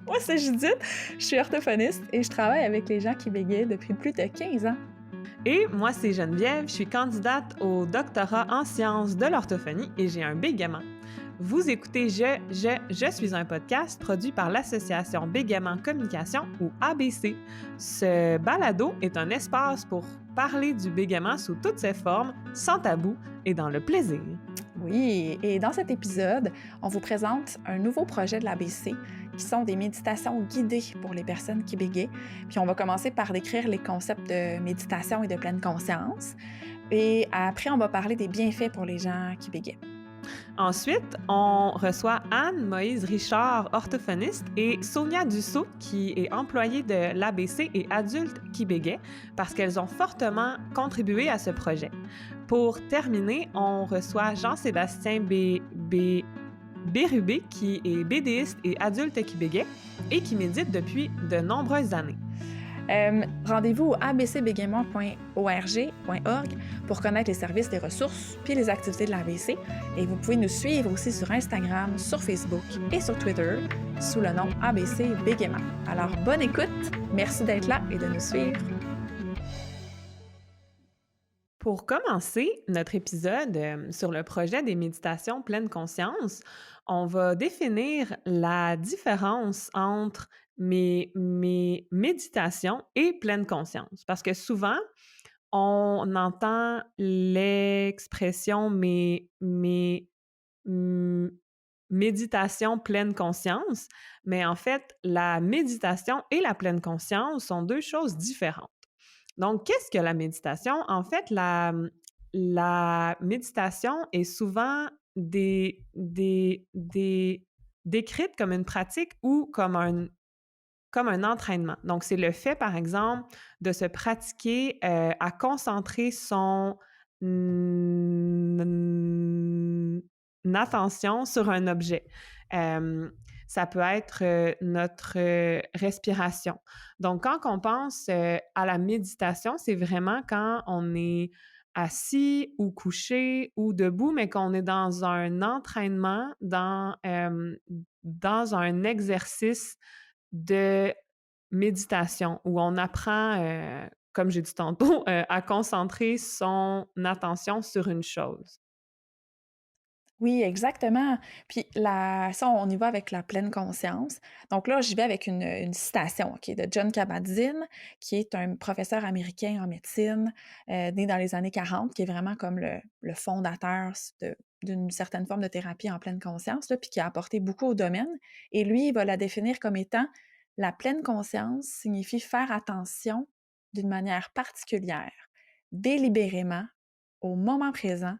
Moi, c'est Judith, je suis orthophoniste et je travaille avec les gens qui bégayent depuis plus de 15 ans. Et moi, c'est Geneviève, je suis candidate au doctorat en sciences de l'orthophonie et j'ai un bégaiement. Vous écoutez Je suis un podcast produit par l'Association Bégaiement Communication ou ABC. Ce balado est un espace pour parler du bégaiement sous toutes ses formes, sans tabou et dans le plaisir. Oui, et dans cet épisode, on vous présente un nouveau projet de l'ABC qui sont des méditations guidées pour les personnes qui bégayent. Puis on va commencer par décrire les concepts de méditation et de pleine conscience. Et après, on va parler des bienfaits pour les gens qui bégayent. Ensuite, on reçoit Anne-Moïse Richard, orthophoniste, et Sonia Dussault, qui est employée de l'ABC et Adultes qui bégayent, parce qu'elles ont fortement contribué à ce projet. Pour terminer, on reçoit Jean-Sébastien Bérubé, qui est bédéiste et adulte qui bégait et qui médite depuis de nombreuses années. Rendez-vous au abcbégaiement.org pour connaître les services, les ressources puis les activités de l'ABC. Et vous pouvez nous suivre aussi sur Instagram, sur Facebook et sur Twitter sous le nom ABC Bégaiement. Alors, bonne écoute, merci d'être là et de nous suivre. Pour commencer notre épisode sur le projet des méditations pleine conscience, on va définir la différence entre mes méditations et pleine conscience. Parce que souvent, on entend l'expression mm, méditation pleine conscience, mais en fait, la méditation et la pleine conscience sont deux choses différentes. Donc, qu'est-ce que la méditation? En fait, la méditation est souvent décrite comme une pratique ou comme un entraînement. Donc, c'est le fait, par exemple, de se pratiquer à concentrer son attention sur un objet. Ça peut être notre respiration. Donc, quand on pense à la méditation, c'est vraiment quand on est assis ou couché ou debout, mais qu'on est dans un entraînement, dans un exercice de méditation où on apprend, comme j'ai dit tantôt, à concentrer son attention sur une chose. Oui, exactement. Puis ça, on y va avec la pleine conscience. Donc là, j'y vais avec une citation, OK, de John Kabat-Zinn, qui est un professeur américain en médecine, né dans les années 40, qui est vraiment comme le fondateur d'une certaine forme de thérapie en pleine conscience, là, puis qui a apporté beaucoup au domaine. Et lui, il va la définir comme étant la pleine conscience signifie faire attention d'une manière particulière, délibérément, au moment présent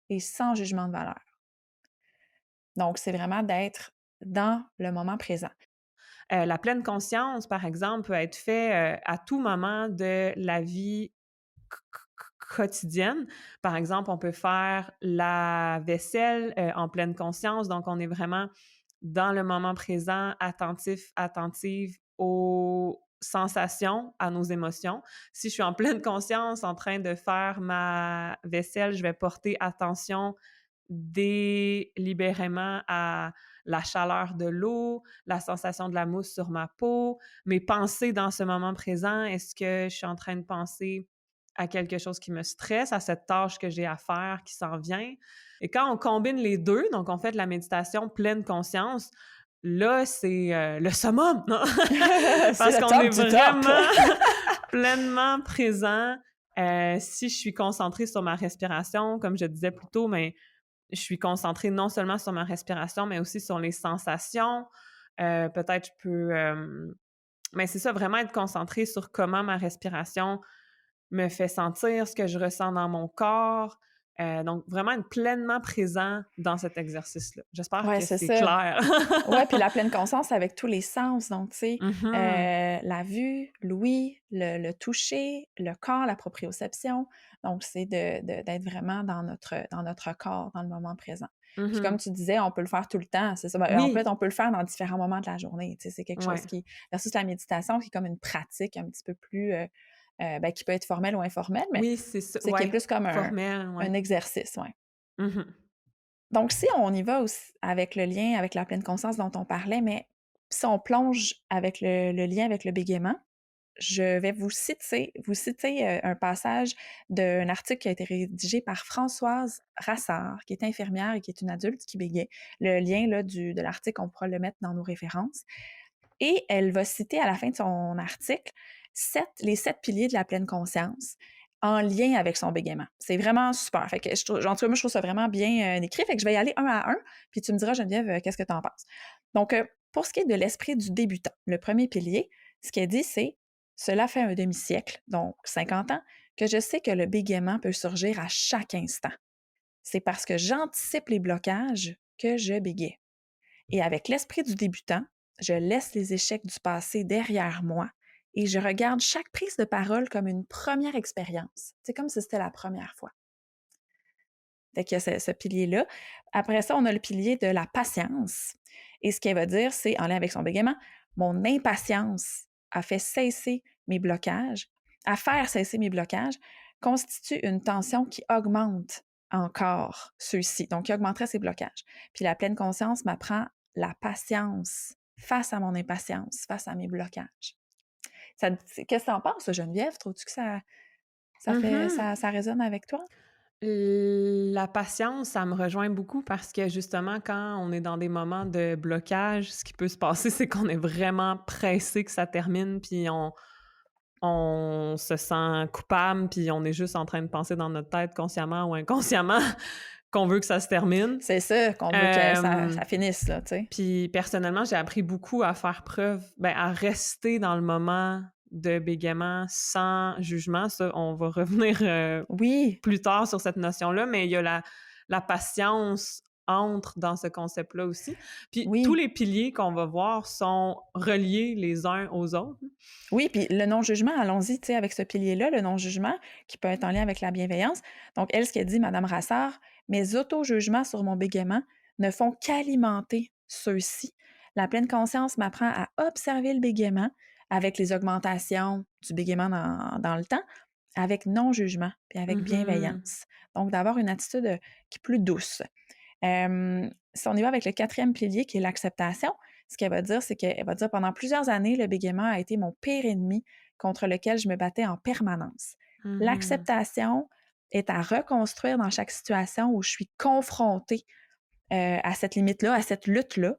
et sans jugement de valeur. Donc, c'est vraiment d'être dans le moment présent. La pleine conscience, par exemple, peut être fait, à tout moment de la vie quotidienne. Par exemple, on peut faire la vaisselle, en pleine conscience, donc on est vraiment dans le moment présent, attentive aux sensations, à nos émotions. Si je suis en pleine conscience en train de faire ma vaisselle, je vais porter attention délibérément à la chaleur de l'eau, la sensation de la mousse sur ma peau, mes pensées dans ce moment présent. Est-ce que je suis en train de penser à quelque chose qui me stresse, à cette tâche que j'ai à faire qui s'en vient? Et quand on combine les deux, donc on fait de la méditation pleine conscience, là, c'est le summum, non? C'est Parce le qu'on est top du top! vraiment pleinement présent. Si je suis concentrée sur ma respiration, comme je disais plus tôt, mais je suis concentrée non seulement sur ma respiration, mais aussi sur les sensations. Peut-être je peux, mais c'est ça, vraiment être concentrée sur comment ma respiration me fait sentir, ce que je ressens dans mon corps. Donc vraiment être pleinement présent dans cet exercice-là. J'espère Ouais, que c'est c'est ça. clair. Ouais, puis la pleine conscience avec tous les sens, donc tu sais, Mmh. la vue, l'ouïe, le toucher, le corps, la proprioception. Donc c'est d'être vraiment dans notre corps, dans le moment présent. Puis comme Mmh. tu disais, on peut le faire tout le temps, c'est ça. Ben, en fait, Oui, on peut le faire dans différents moments de la journée, tu sais, c'est quelque chose ouais. qui versus la méditation qui est comme une pratique un petit peu plus, ben, qui peut être formelle ou informelle, mais Oui, c'est ça, c'est qui est ouais. plus comme Formel, un ouais. exercice, ouais. Mmh. Donc, si on y va aussi avec le lien avec la pleine conscience dont on parlait, mais Puis si on plonge avec le lien avec le bégaiement, je vais vous citer, un passage d'un article qui a été rédigé par Françoise Rassard, qui est infirmière et qui est une adulte qui bégait. Le lien là, de l'article, on pourra le mettre dans nos références. Et elle va citer à la fin de son article les 7 piliers de la pleine conscience en lien avec son bégaiement. C'est vraiment super. Fait que en tout cas, moi, je trouve ça vraiment bien écrit. Fait que je vais y aller un à un, puis tu me diras, Geneviève, qu'est-ce que tu en penses. Donc, pour ce qui est de l'esprit du débutant, le premier pilier, ce qu'elle dit, c'est cela fait un demi-siècle, donc 50 ans, que je sais que le bégaiement peut surgir à chaque instant. C'est parce que j'anticipe les blocages que je bégaye. Et avec l'esprit du débutant, je laisse les échecs du passé derrière moi et je regarde chaque prise de parole comme une première expérience. C'est comme si c'était la première fois. Fait qu'il y a ce pilier-là. Après ça, on a le pilier de la patience. Et ce qu'elle va dire, c'est, en lien avec son bégaiement, mon impatience a fait cesser mes blocages, à faire cesser mes blocages, constitue une tension qui augmente encore ceux-ci, donc qui augmenterait ces blocages. Puis la pleine conscience m'apprend la patience face à mon impatience, face à mes blocages. Qu'est-ce que tu en penses, Geneviève? Trouves-tu que Mmh. ça résonne avec toi? La patience, ça me rejoint beaucoup parce que justement, quand on est dans des moments de blocage, ce qui peut se passer, c'est qu'on est vraiment pressé que ça termine, puis on se sent coupable, puis on est juste en train de penser dans notre tête, consciemment ou inconsciemment, qu'on veut que ça se termine. C'est ça qu'on veut que ça Hem, finisse, là, tu sais. Puis personnellement, j'ai appris beaucoup à faire preuve, à rester dans le moment de bégaiement sans jugement. Ça, on va revenir, Oui, plus tard sur cette notion-là, mais il y a la patience entre dans ce concept-là aussi. Puis tous oui, les piliers qu'on va voir sont reliés les uns aux autres. oui, puis le non-jugement, allons-y, tu sais, avec ce pilier-là, le non-jugement, qui peut être en lien avec la bienveillance. Donc elle, ce qu'elle dit, madame Rassard: «Mes auto-jugements sur mon bégaiement ne font qu'alimenter ceux-ci. La pleine conscience m'apprend à observer le bégaiement avec les augmentations du bégaiement dans le temps, avec non-jugement puis avec Mhm. bienveillance. Donc d'avoir une attitude, qui est plus douce. Si on y va avec le quatrième pilier qui est l'acceptation, ce qu'elle va dire, c'est qu'elle va dire pendant plusieurs années, le bégaiement a été mon pire ennemi contre lequel je me battais en permanence. Mhm. L'acceptation est à reconstruire dans chaque situation où je suis confrontée à cette limite-là, à cette lutte-là.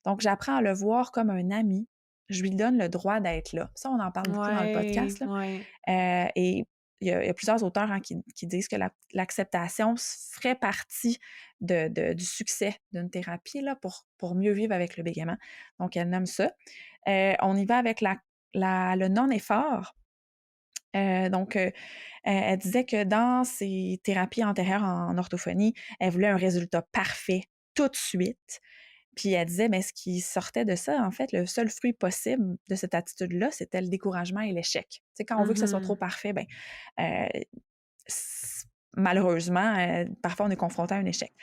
Donc, j'apprends à le voir comme un ami. Je lui donne le droit d'être là. Ça, on en parle beaucoup dans le podcast. Ouais, Là. ouais. Et il y a plusieurs auteurs hein, qui disent que l'acceptation ferait partie du succès d'une thérapie là, pour mieux vivre avec le bégaiement. Donc, elle nomme ça. On y va avec le non-effort. Elle disait que dans ses thérapies antérieures en orthophonie, elle voulait un résultat parfait tout de suite. Puis elle disait, mais ce qui sortait de ça, en fait, le seul fruit possible de cette attitude-là, c'était le découragement et l'échec. Tu sais, quand on veut que ça soit trop Mhm. parfait, ben, euh, malheureusement, parfois on est confronté à un échec.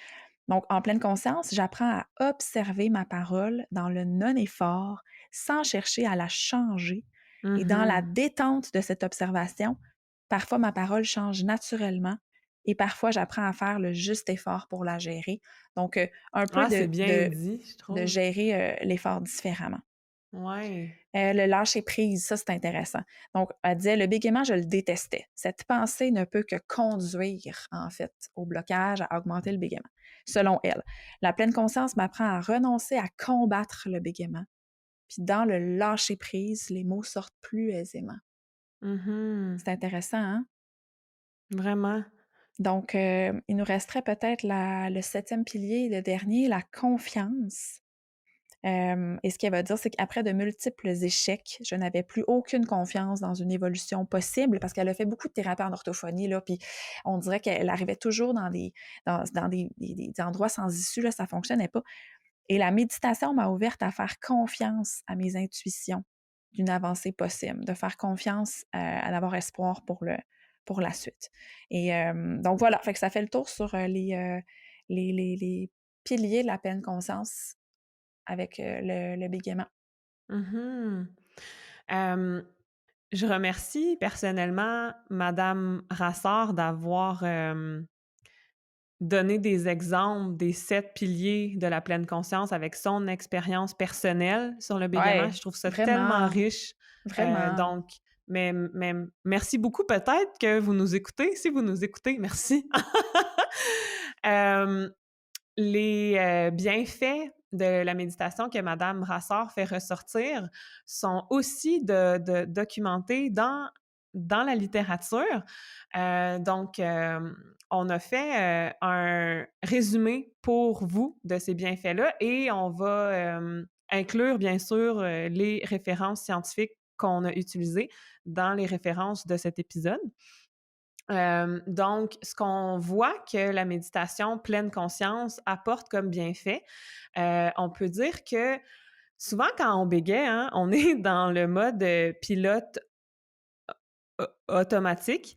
Donc, en pleine conscience, j'apprends à observer ma parole dans le non-effort, sans chercher à la changer. Et dans la Mhm. détente de cette observation, parfois ma parole change naturellement et parfois j'apprends à faire le juste effort pour la gérer. Donc, un peu Ah, c'est bien dit, je de trouve. gérer l'effort différemment. Ouais. Le lâcher prise, ça, c'est intéressant. Donc, elle disait, le bégaiement, je le détestais. Cette pensée ne peut que conduire, en fait, au blocage, à augmenter le bégaiement. Selon elle, la pleine conscience m'apprend à renoncer à combattre le bégaiement. Puis dans le lâcher prise, les mots sortent plus aisément. Mhm. C'est intéressant, hein? Vraiment. Donc, il nous resterait peut-être le septième pilier, le dernier, la confiance. Et ce qu'elle va dire, c'est qu'après de multiples échecs, je n'avais plus aucune confiance dans une évolution possible parce qu'elle a fait beaucoup de thérapie en orthophonie, là, puis on dirait qu'elle arrivait toujours dans des endroits sans issue, là, ça fonctionnait pas. Et la méditation m'a ouverte à faire confiance à mes intuitions d'une avancée possible, de faire confiance à d'avoir espoir pour la suite. Et donc voilà, fait que ça fait le tour sur les piliers de la pleine conscience avec le bégaiement. Mhm. Hem, je remercie personnellement madame Rassard d'avoir, donner des exemples des 7 piliers de la pleine conscience avec son expérience personnelle sur le bégaiement. Ouais, Je trouve ça tellement vraiment, riche. vraiment. Donc, mais merci beaucoup. Peut-être que vous nous écoutez. Si vous nous écoutez, merci. Hem, les, bienfaits de la méditation que madame Brassard fait ressortir sont aussi de documentés dans la littérature. Donc, on a fait, un résumé pour vous de ces bienfaits-là et on va, inclure bien sûr, les références scientifiques qu'on a utilisées dans les références de cet épisode. Donc, ce qu'on voit que la méditation pleine conscience apporte comme bienfait, on peut dire que souvent quand on bégaie, hein, on est dans le mode, pilote automatique.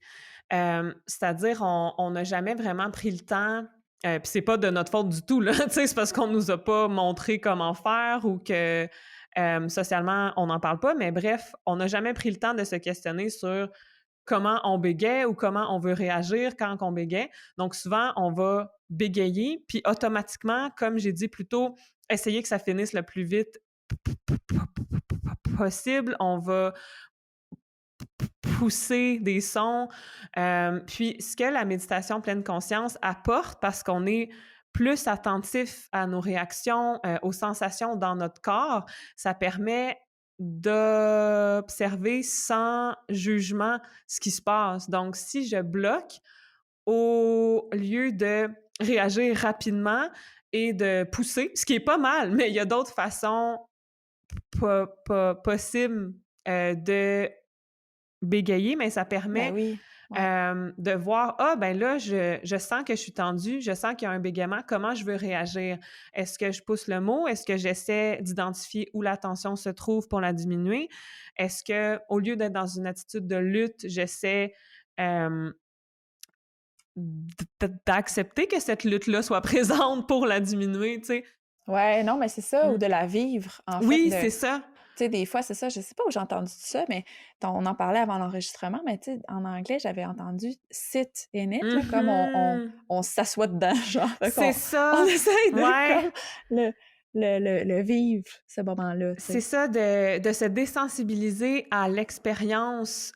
C'est-à-dire on n'a jamais vraiment pris le temps, puis c'est pas de notre faute du tout là, tu sais, c'est parce qu'on nous a pas montré comment faire ou que, socialement on n'en parle pas, mais bref, on n'a jamais pris le temps de se questionner sur comment on bégaie ou comment on veut réagir quand on bégaie. Donc souvent, on va bégayer, puis automatiquement, comme j'ai dit plus tôt, essayer que ça finisse le plus vite possible. On va pousser des sons. Puis ce que la méditation pleine conscience apporte, parce qu'on est plus attentif à nos réactions, aux sensations dans notre corps, ça permet d'observer sans jugement ce qui se passe. Donc, si je bloque, au lieu de réagir rapidement et de pousser, ce qui est pas mal, mais il y a d'autres façons possibles de bégayer, mais ça Ben permet, oui, ouais. de voir: «Ah, ben là, je sens que je suis tendue, je sens qu'il y a un bégaiement, comment je veux réagir? Est-ce que je pousse le mot? Est-ce que j'essaie d'identifier où la tension se trouve pour la diminuer? Est-ce que au lieu d'être dans une attitude de lutte, j'essaie, hem, d'accepter que cette lutte-là soit présente pour la diminuer?» Tu sais? Ouais, non, mais c'est ça, ou Mmh. de la vivre, en fait, Oui, de c'est ça. tu sais, des fois, c'est ça, je sais pas où j'ai entendu ça, mais on en parlait avant l'enregistrement, mais tu sais, en anglais, j'avais entendu «sit in it», là, comme Mmh. on s'assoit dedans, genre, fait C'est on ça. essaye de Ouais. comme le le vivre, ce moment-là, tu C'est sais. ça, de se désensibiliser à l'expérience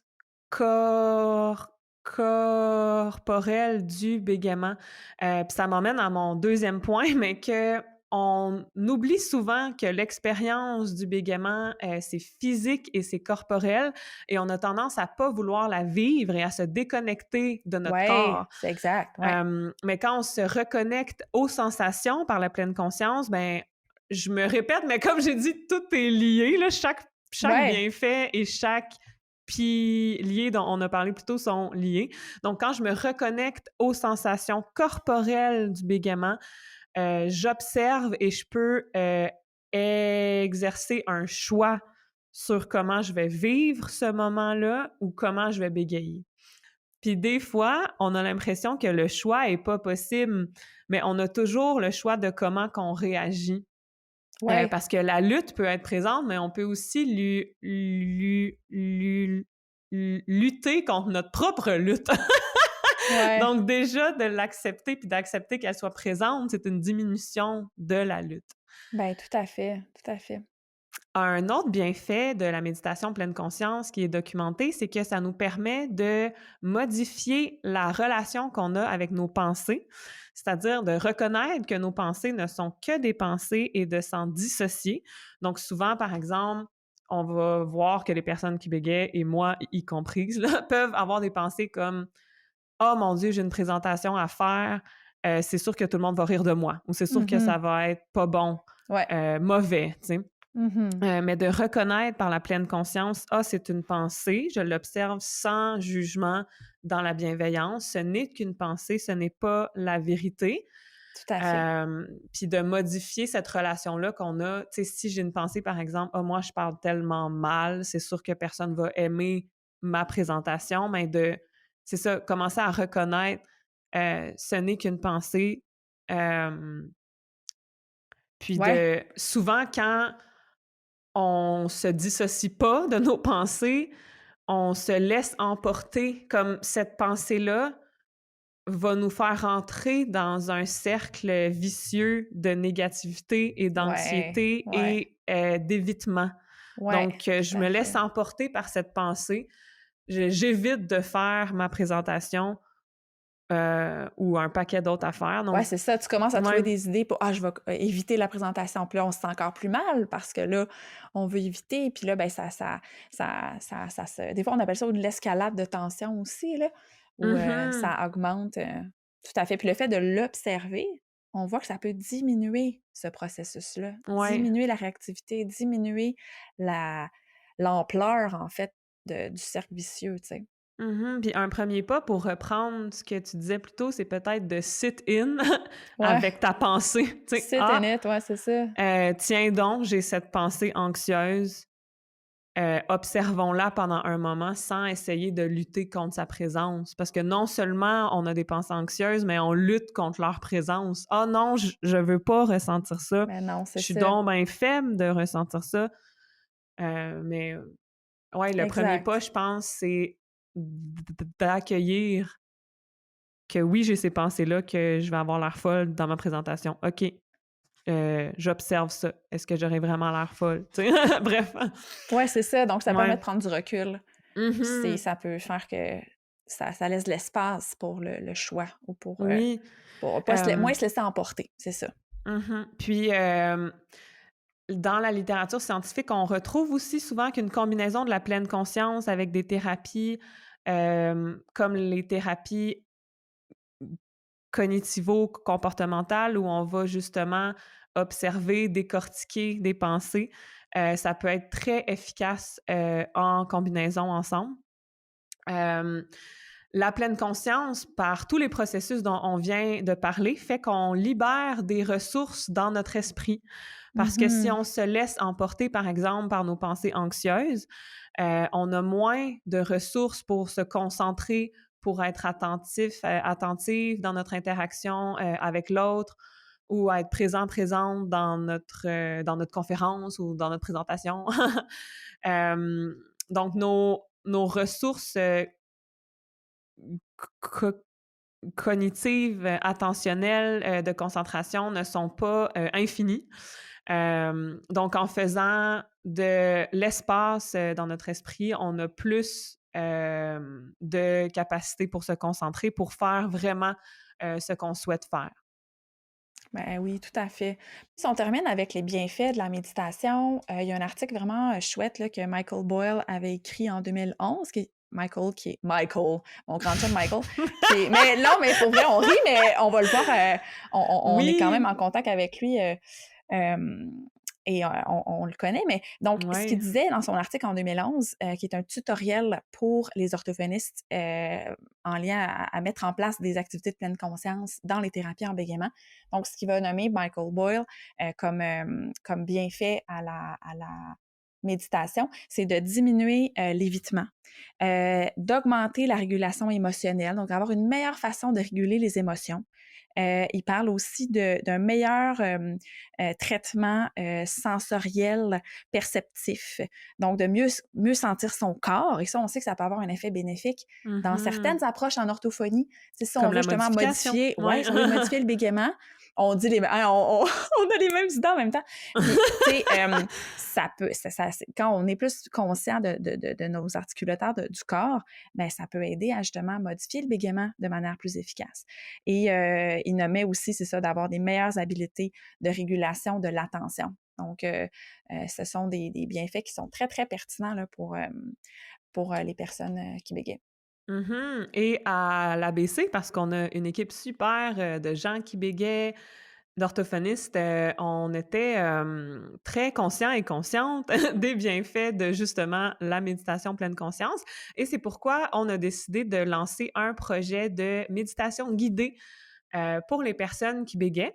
cor corporelle du bégaiement. Puis ça m'emmène à mon deuxième point, mais qu'on oublie souvent que l'expérience du bégaiement, c'est physique et c'est corporel et on a tendance à pas vouloir la vivre et à se déconnecter de notre Ouais, corps. c'est exact, ouais. Mais quand on se reconnecte aux sensations par la pleine conscience, ben, je me répète, mais comme j'ai dit, tout est lié, là, chaque Ouais, bienfait et chaque pilier dont on a parlé plus tôt sont liés. Donc, quand je me reconnecte aux sensations corporelles du bégaiement, j'observe et je peux, exercer un choix sur comment je vais vivre ce moment-là ou comment je vais bégayer. Puis des fois, on a l'impression que le choix est pas possible, mais on a toujours le choix de comment qu'on réagit. ouais, Parce que la lutte peut être présente, mais on peut aussi lutter contre notre propre lutte. ouais. Donc déjà, de l'accepter puis d'accepter qu'elle soit présente, c'est une diminution de la lutte. Ben, tout à fait, tout à fait. Un autre bienfait de la méditation pleine conscience qui est documenté, c'est que ça nous permet de modifier la relation qu'on a avec nos pensées, c'est-à-dire de reconnaître que nos pensées ne sont que des pensées et de s'en dissocier. Donc souvent, par exemple, on va voir que les personnes qui bégayent, et moi y comprise, là, peuvent avoir des pensées comme «Oh mon Dieu, j'ai une présentation à faire, c'est sûr que tout le monde va rire de moi» ou «C'est sûr que Mmh. ça va être pas bon, Ouais. mauvais», tu sais? Mmh. Mais de reconnaître par la pleine conscience: «Ah, c'est une pensée», je l'observe sans jugement dans la bienveillance. Ce n'est qu'une pensée, ce n'est pas la vérité. Tout à fait. Puis de modifier cette relation-là qu'on a. Tu sais, si j'ai une pensée, par exemple: «Ah, moi, je parle tellement mal, c'est sûr que personne va aimer ma présentation», mais c'est ça, commencer à reconnaître, ce n'est qu'une pensée, puis Ouais. de souvent quand on se dissocie pas de nos pensées, on se laisse emporter comme cette pensée-là. va nous faire entrer dans un cercle vicieux de négativité et Ouais, d'anxiété ouais, et d'évitement. ouais, Donc, tout je à me laisse fait. emporter par cette pensée. J'évite de faire ma présentation, ou un paquet d'autres affaires. Ouais, Donc, c'est ça, tu commences à ouais. trouver des idées pour: «Ah, je vais éviter la présentation». Puis là, on se sent encore plus mal parce que là, on veut éviter, puis là, ben, ça se des fois, on appelle ça de l'escalade de tension aussi, là, où, Mhm. ça augmente, tout à fait. Puis le fait de l'observer, on voit que ça peut diminuer ce processus-là, Ouais. diminuer la réactivité, diminuer la l'ampleur, en fait, du cercle vicieux, tu sais. Mhm. Puis un premier pas pour reprendre ce que tu disais plus tôt, c'est peut-être de sit in Ouais, avec ta pensée. Tu sais, sit in it, ouais, c'est ça. tiens donc, j'ai cette pensée anxieuse. Observons-la pendant un moment sans essayer de lutter contre sa présence. Parce que non seulement on a des pensées anxieuses, mais on lutte contre leur présence. «Ah non, je veux pas ressentir ça. Mais non, c'est Je suis ça. donc ben faible de ressentir ça». Mais ouais, le premier pas, Exact. je pense, c'est d'accueillir que oui, j'ai ces pensées-là, que je vais avoir l'air folle dans ma présentation. OK, j'observe ça. Est-ce que j'aurais vraiment l'air folle? Tu sais? Bref. Ouais, c'est ça, donc ça permet Ouais. de prendre du recul. Puis Mhm. ça peut faire que ça laisse de l'espace pour le choix ou Oui. pour pas moins Hem, se laisser emporter, c'est ça. mmh Puis, dans la littérature scientifique, on retrouve aussi souvent qu'une combinaison de la pleine conscience avec des thérapies, comme les thérapies cognitivo-comportementales où on va justement observer, décortiquer des pensées, ça peut être très efficace, en combinaison ensemble. Hem, la pleine conscience, par tous les processus dont on vient de parler, fait qu'on libère des ressources dans notre esprit. Parce que si Mmh. on se laisse emporter, par exemple, par nos pensées anxieuses, on a moins de ressources pour se concentrer, pour être attentive dans notre interaction, avec l'autre ou à être présente dans notre conférence ou dans notre présentation. Hem, donc nos ressources, co cognitives, attentionnelles, de concentration ne sont pas, infinies. Donc en faisant de l'espace, dans notre esprit, on a plus, de capacité pour se concentrer, pour faire vraiment, ce qu'on souhaite faire. Ben oui, tout à fait. Si on termine avec les bienfaits de la méditation, il y a un article vraiment, chouette là, que Michael Boyle avait écrit en 2011 qui est Michael, mon grand chum Michael, qui est mais non, mais pour vrai, on rit, mais on va le voir, on est quand même Oui! en contact avec lui, hem et on le connaît, mais donc ce qu'il Ouais. disait dans son article en 2011, qui est un tutoriel pour les orthophonistes, en lien à mettre en place des activités de pleine conscience dans les thérapies en bégaiement. Donc, ce qu'il va nommer Michael Boyle comme bienfait à la méditation, c'est de diminuer l'évitement, d'augmenter la régulation émotionnelle, donc avoir une meilleure façon de réguler les émotions. Il parle aussi d'un meilleur traitement sensoriel perceptif, donc de mieux sentir son corps. Et ça, on sait que ça peut avoir un effet bénéfique dans Mmh. certaines approches en orthophonie. C'est si on Comme veut la justement modification. modifier, ouais, Ouais. si on veut modifier le bégaiement, on dit hein, on a les mêmes idées en même temps. Puis, tu sais, ça peut, quand on est plus conscient de nos articulateurs du corps, ben, ça peut aider à justement modifier le bégaiement de manière plus efficace. Et il nommait aussi, c'est ça, d'avoir des meilleures habiletés de régulation de l'attention. Donc, ce sont des bienfaits qui sont très, très pertinents là, pour les personnes qui bégayent. Mmh et à l'ABC, parce qu'on a une équipe super, de gens qui bégayent, d'orthophonistes, on était, très conscients et conscientes des bienfaits de justement la méditation pleine conscience et c'est pourquoi on a décidé de lancer un projet de méditation guidée, pour les personnes qui bégayent,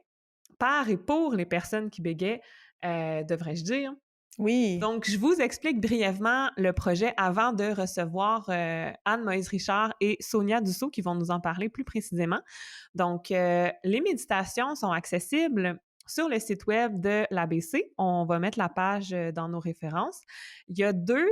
par et pour les personnes qui bégayent, devrais-je dire. Oui, Donc, je vous explique brièvement le projet avant de recevoir, Anne-Moïse Richard et Sonia Dussault qui vont nous en parler plus précisément. Donc, les méditations sont accessibles sur le site web de l'ABC. On va mettre la page, dans nos références. Il y a 2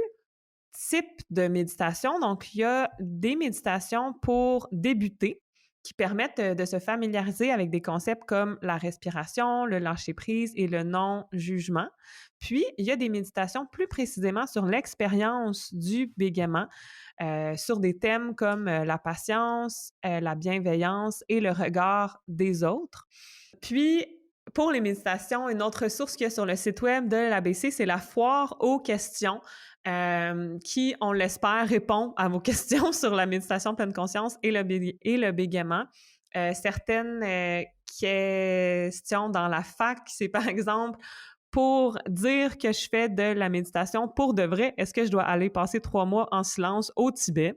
types de méditation. Donc, il y a des méditations pour débuter qui permettent de se familiariser avec des concepts comme la respiration, le lâcher-prise et le non-jugement. Puis, il y a des méditations plus précisément sur l'expérience du bégaiement, sur des thèmes comme la patience, la bienveillance et le regard des autres. Puis, pour les méditations, une autre ressource qu'il y a sur le site web de l'ABC, c'est la foire aux questions, qui, on l'espère, répond à vos questions sur la méditation pleine conscience et le bégaiement. Certaines questions dans la fac, c'est par exemple pour dire que je fais de la méditation pour de vrai, est-ce que je dois aller passer 3 mois en silence au Tibet?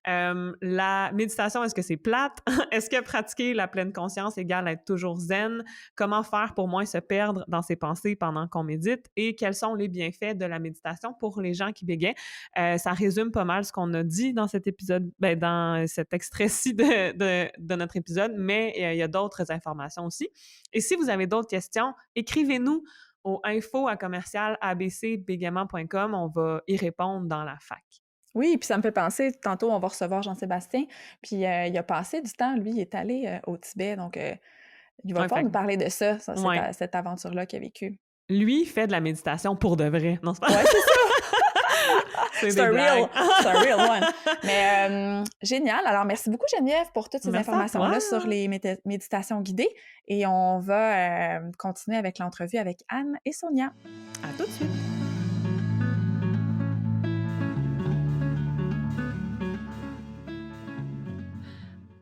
La méditation, est-ce que c'est plate? Est-ce que pratiquer la pleine conscience égale être toujours zen? Comment faire pour moins se perdre dans ses pensées pendant qu'on médite? Et quels sont les bienfaits de la méditation pour les gens qui bégayent? Ça résume pas mal ce qu'on a dit dans cet épisode, ben, dans cet extrait-ci de notre épisode, mais il y a d'autres informations aussi. Et si vous avez d'autres questions, écrivez-nous au info@abcbégaiement.com. On va y répondre dans la fac. Oui, puis ça me fait penser, tantôt, on va recevoir Jean-Sébastien, puis il a passé du temps, lui, il est allé au Tibet, donc il va Ouais, pouvoir fait nous parler de ça, ouais. cette aventure-là qu'il a vécue. Lui fait de la méditation pour de vrai. Non, c'est pas Ouais, c'est ça! c'est C'est des blagues. c'est un real one. Mais génial. Alors, merci beaucoup, Geneviève, pour toutes ces Merci à toi. informations-là sur les méditations guidées. Et on va continuer avec l'entrevue avec Anne et Sonia. À tout de suite.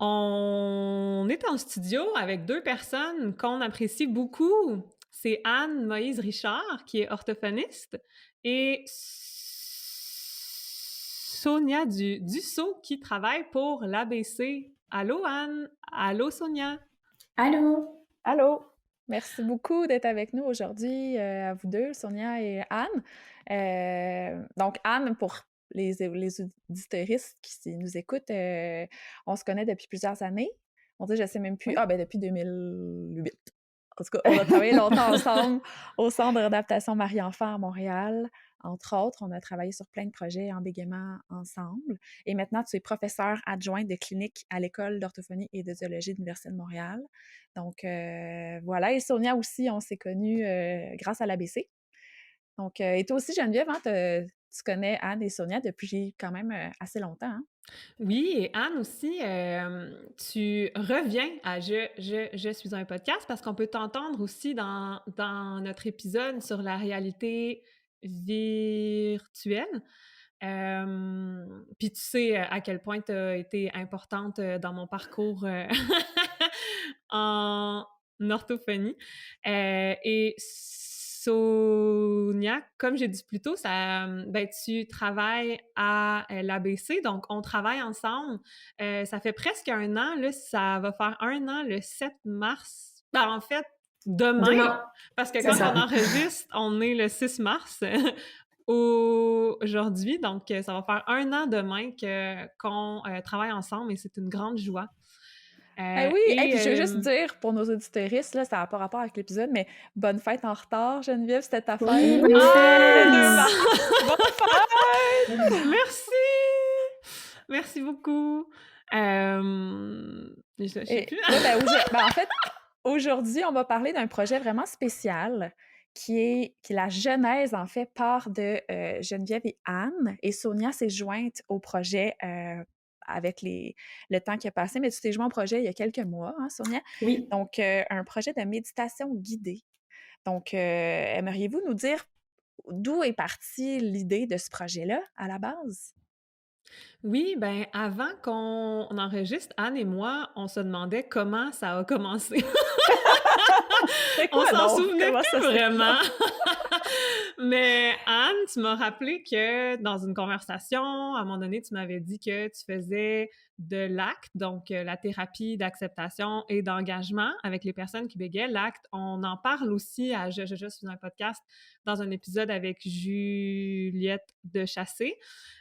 On est en studio avec deux personnes qu'on apprécie beaucoup. C'est Anne Moïse Richard, qui est orthophoniste, et Sonia Dussault, qui travaille pour l'ABC. Allô, Anne? Allô, Sonia? Allô? Allô! Merci beaucoup d'être avec nous aujourd'hui, à vous deux, Sonia et Anne. Donc Anne, pour les auditeuristes qui nous écoutent, on se connaît depuis plusieurs années. On dit, je sais même plus. Oui. Ah, ben depuis 2008. En tout cas, on a travaillé longtemps ensemble au Centre d'adaptation Marie-Enfant à Montréal. Entre autres, on a travaillé sur plein de projets en bégaiement ensemble. Et maintenant, tu es professeure adjointe de clinique à l'École d'orthophonie et de zoologie de l'Université de Montréal. Donc, voilà. Et Sonia aussi, on s'est connus grâce à l'ABC. Donc, et toi aussi, Geneviève, hein, tu connais Anne et Sonia depuis quand même assez longtemps, hein? Oui, et Anne aussi, tu reviens à Je suis un podcast parce qu'on peut t'entendre aussi dans notre épisode sur la réalité virtuelle. Puis tu sais à quel point tu as été importante dans mon parcours en orthophonie. Et Sonia, comme j'ai dit plus tôt, ben, tu travailles à l'ABC, donc on travaille ensemble. Ça fait presque un an, là, ça va faire un an le 7 mars. Ben, en fait, demain, Demain, parce que c'est quand ça. on enregistre, on est le 6 mars aujourd'hui, donc ça va faire un an demain qu'on travaille ensemble et c'est une grande joie. Oui, et Et puis je veux juste dire pour nos auditeuristes, là, ça n'a pas rapport avec l'épisode, mais bonne fête en retard, Geneviève, c'était ta Oui, fête. bonne Ah! fête! Bonne fête! Merci! Merci beaucoup. Je sais Et plus. là, ben, en fait, aujourd'hui, on va parler d'un projet vraiment spécial qui est la genèse, en fait, part de Geneviève et Anne. Et Sonia s'est jointe au projet avec le temps qui a passé, mais tu t'es joint au projet il y a quelques mois, hein, Sonia? Oui. Donc, un projet de méditation guidée. Donc, aimeriez-vous nous dire d'où est partie l'idée de ce projet-là, à la base? Oui, ben avant qu'on enregistre, Anne et moi, on se demandait comment ça a commencé. C'est On quoi s'en donc? souvenait Comment plus ça s'est vraiment. Mais Anne, tu m'as rappelé que dans une conversation, à un moment donné, tu m'avais dit que tu faisais de l'ACT, donc la thérapie d'acceptation et d'engagement avec les personnes qui bégaient. L'ACT, on en parle aussi à Je suis un podcast dans un épisode avec Juliette de Chassé.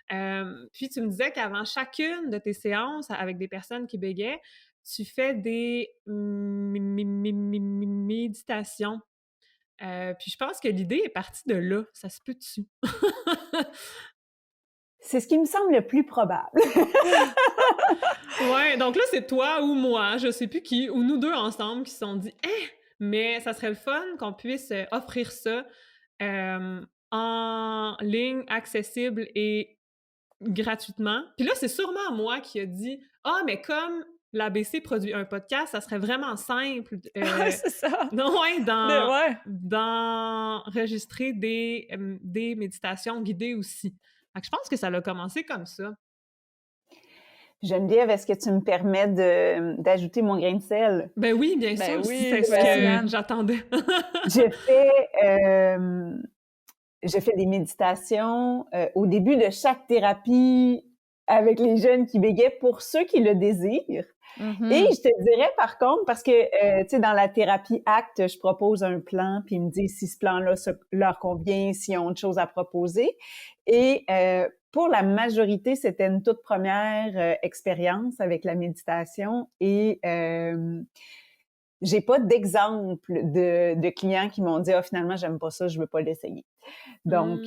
Puis tu me disais qu'avant chacune de tes séances avec des personnes qui bégaient, tu fais des méditations. Puis je pense que l'idée est partie de là. Ça se peut-tu? c'est ce qui me semble le plus probable. Ouais, donc là, c'est toi ou moi, je sais plus qui, ou nous deux ensemble qui se sont dit mais ça serait le fun qu'on puisse offrir ça en ligne, accessible et gratuitement. Puis là, c'est sûrement moi qui a dit mais comme l'ABC produit un podcast, ça serait vraiment simple C'est ça. non, ouais, Ouais. d'enregistrer des méditations guidées aussi. Fait que je pense que ça a commencé comme ça. Geneviève, est-ce que tu me permets d'ajouter mon grain de sel? Ben oui, bien Ben sûr, oui, c'est ce vas-y, que Anne. j'attendais. J'ai fait des méditations au début de chaque thérapie avec les jeunes qui bégaient pour ceux qui le désirent. Et je te dirais par contre, parce que tu sais, dans la thérapie ACT, je propose un plan, puis ils me disent si ce plan-là leur convient, s'ils ont autre chose à proposer. Et pour la majorité, c'était une toute première expérience avec la méditation et j'ai pas d'exemple de clients qui m'ont dit finalement j'aime pas ça, je veux pas l'essayer. Donc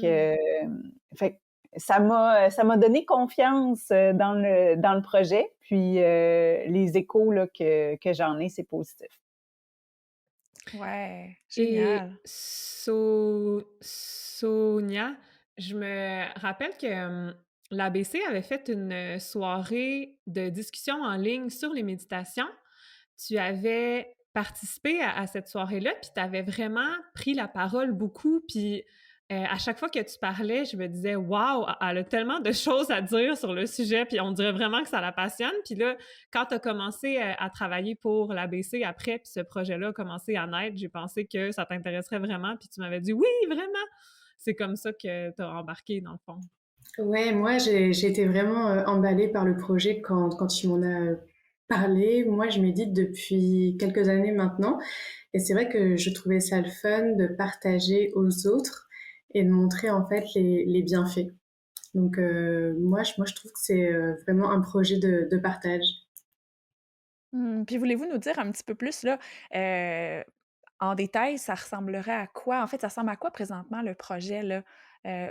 fait ça m'a donné confiance dans le projet, puis les échos là que j'en ai, c'est positif. Ouais, Et génial. Sonia, je me rappelle que l'ABC avait fait une soirée de discussion en ligne sur les méditations. Tu avais participé à cette soirée-là, puis tu avais vraiment pris la parole beaucoup, puis à chaque fois que tu parlais, je me disais «Wow, elle a tellement de choses à dire sur le sujet», puis on dirait vraiment que ça la passionne. Puis là, quand tu as commencé à travailler pour l'ABC après, puis ce projet-là a commencé à naître, j'ai pensé que ça t'intéresserait vraiment, puis tu m'avais dit «Oui, vraiment!» C'est comme ça que tu as embarqué, dans le fond. Ouais, moi j'ai été vraiment emballée par le projet quand tu m'en as parlé. Moi, je médite depuis quelques années maintenant, et c'est vrai que je trouvais ça le fun de partager aux autres et de montrer en fait les bienfaits. Donc moi je trouve que c'est vraiment un projet de partage. Puis voulez-vous nous dire un petit peu plus là, en détail, ça ressemblerait à quoi? En fait, ça ressemble à quoi présentement le projet là?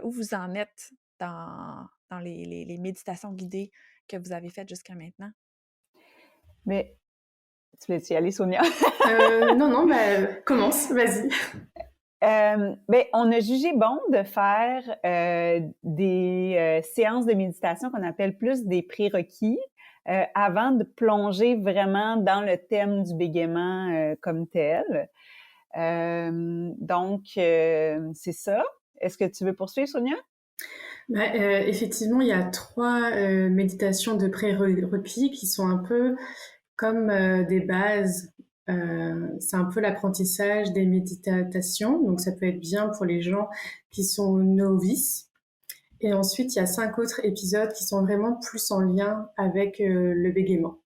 Où vous en êtes dans les méditations guidées que vous avez faites jusqu'à maintenant? Mais tu veux y aller, Sonia? Non, bah commence, vas-y. Ben, on a jugé bon de faire des séances de méditation qu'on appelle plus des prérequis avant de plonger vraiment dans le thème du bégaiement comme tel. Donc, c'est ça. Est-ce que tu veux poursuivre, Sonia? Bah, effectivement, il y a 3 méditations de prérequis qui sont un peu comme des bases. C'est un peu l'apprentissage des méditations, donc ça peut être bien pour les gens qui sont novices. Et ensuite, il y a 5 autres épisodes qui sont vraiment plus en lien avec le bégaiement.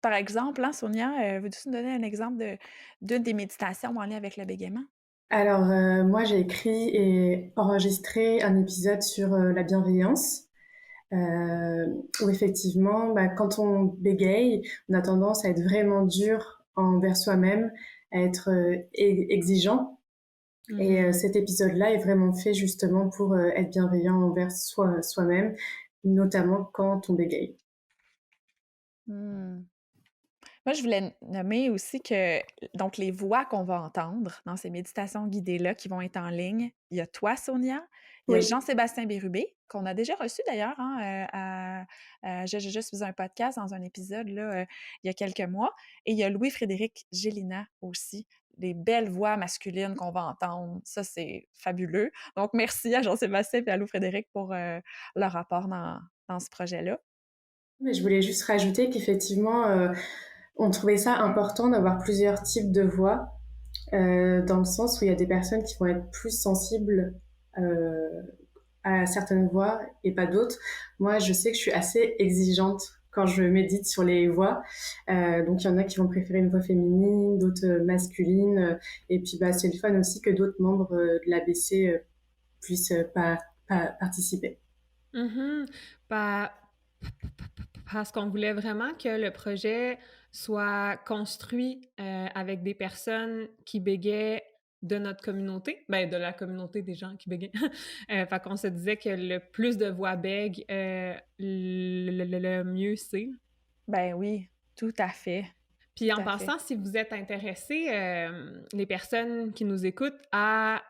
Par exemple, hein, Sonia, veux-tu nous donner un exemple d'une des méditations en lien avec le bégaiement? Alors, moi, j'ai écrit et enregistré un épisode sur la bienveillance. Où effectivement, bah, quand on bégaye, on a tendance à être vraiment dur envers soi-même, à être exigeant. Et cet épisode-là est vraiment fait justement pour être bienveillant envers soi-même, notamment quand on bégaye. Mmh. Moi, je voulais nommer aussi que donc les voix qu'on va entendre dans ces méditations guidées-là qui vont être en ligne, il y a toi, Sonia, il y a Oui. Jean-Sébastien Bérubé, qu'on a déjà reçu d'ailleurs hein, Je suis un podcast dans un épisode là, il y a quelques mois, et il y a Louis-Frédéric Gélina aussi, des belles voix masculines qu'on va entendre. Ça, c'est fabuleux. Donc, merci à Jean-Sébastien et à Louis-Frédéric pour leur rapport dans ce projet-là. Mais je voulais juste rajouter qu'effectivement, on trouvait ça important d'avoir plusieurs types de voix, dans le sens où il y a des personnes qui vont être plus sensibles euh, à certaines voix et pas d'autres. Moi, je sais que je suis assez exigeante quand je médite sur les voix. Donc, il y en a qui vont préférer une voix féminine, d'autres masculines. Et puis, bah, c'est le fun aussi que d'autres membres de l'ABC puissent participer. Mhm. Pa- Parce qu'on voulait vraiment que le projet soit construit avec des personnes qui bégaient de notre communauté, ben de la communauté des gens qui bégayent. Fait qu'on se disait que le plus de voix bègues, le mieux c'est. Ben oui, tout à fait, Puis tout en à fait. passant, si vous êtes intéressés, les personnes qui nous écoutent, à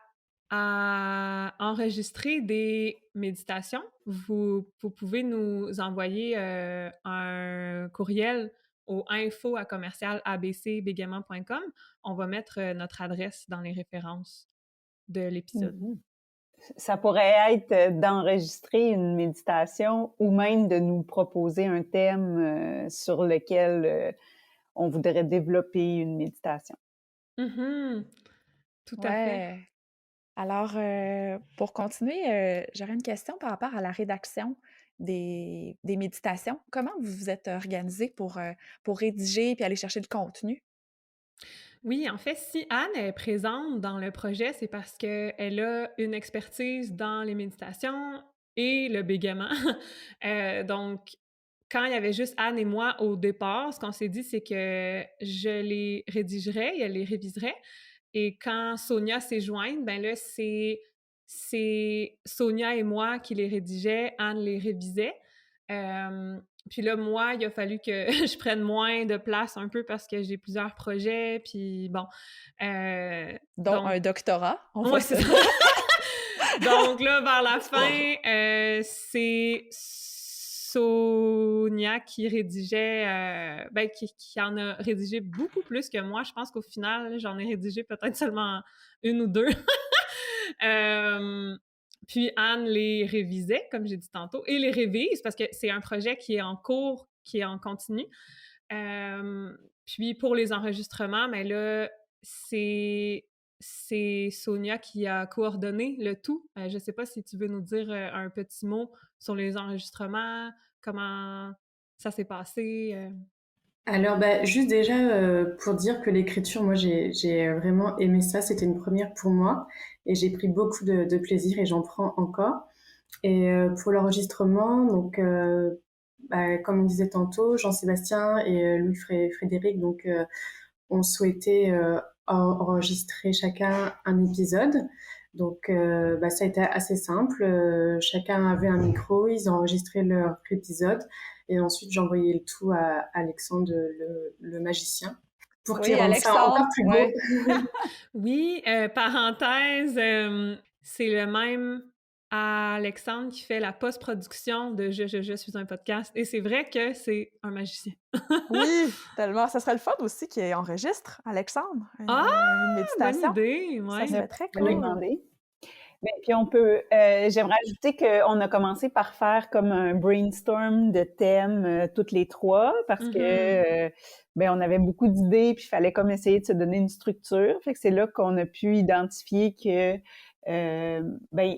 enregistrer des méditations, vous pouvez nous envoyer un courriel au info@abcbégaiement.com. On va mettre notre adresse dans les références de l'épisode. Mhm. Ça pourrait être d'enregistrer une méditation ou même de nous proposer un thème sur lequel on voudrait développer une méditation. Mhm. Tout à fait. Ouais. Alors, pour continuer, j'aurais une question par rapport à la rédaction des méditations. Comment vous vous êtes organisés pour rédiger puis aller chercher le contenu? Oui, en fait, si Anne est présente dans le projet, c'est parce qu'elle a une expertise dans les méditations et le bégaiement. Donc, quand il y avait juste Anne et moi au départ, ce qu'on s'est dit, c'est que je les rédigerais et elle les réviserait. Et quand Sonia s'est jointe, ben là, c'est Sonia et moi qui les rédigeaient, Anne les révisait. Puis là, moi, il a fallu que je prenne moins de place un peu parce que j'ai plusieurs projets, puis bon. Dont Donc, un doctorat, on va ouais, se c'est ça. Donc là, vers la fin, c'est Sonia qui rédigeait, ben, qui en a rédigé beaucoup plus que moi. Je pense qu'au final, j'en ai rédigé peut-être seulement une ou deux. Puis Anne les révisait, comme j'ai dit tantôt, et les révise parce que c'est un projet qui est en cours, qui est en continu. Puis pour les enregistrements, mais là, c'est Sonia qui a coordonné le tout. Je ne sais pas si tu veux nous dire un petit mot sur les enregistrements, comment ça s'est passé. Alors, bah, juste déjà, pour dire que l'écriture, moi, j'ai vraiment aimé ça. C'était une première pour moi et j'ai pris beaucoup de plaisir et j'en prends encore. Et pour l'enregistrement, donc, bah, comme on disait tantôt, Jean-Sébastien et Louis-Frédéric, donc, on souhaitait enregistrer chacun un épisode. Donc, bah, ça a été assez simple. Chacun avait un micro, ils enregistraient leur épisode. Et ensuite, j'envoyais le tout à Alexandre, le magicien, pour qu'il Oui, rende ça encore Alexandre, plus beau. ouais. Oui, parenthèse, c'est le même Alexandre qui fait la post-production de Je suis un podcast. Et c'est vrai que c'est un magicien. Oui, tellement. Ça serait le fun aussi qu'il enregistre, Alexandre, Ah! une Bonne méditation. idée, Ça ouais. serait très On va lui cool. demander. Mais puis on peut, j'aimerais ajouter qu'on a commencé par faire comme un brainstorm de thèmes toutes les trois parce que ben on avait beaucoup d'idées puis il fallait comme essayer de se donner une structure. Fait que c'est là qu'on a pu identifier que ben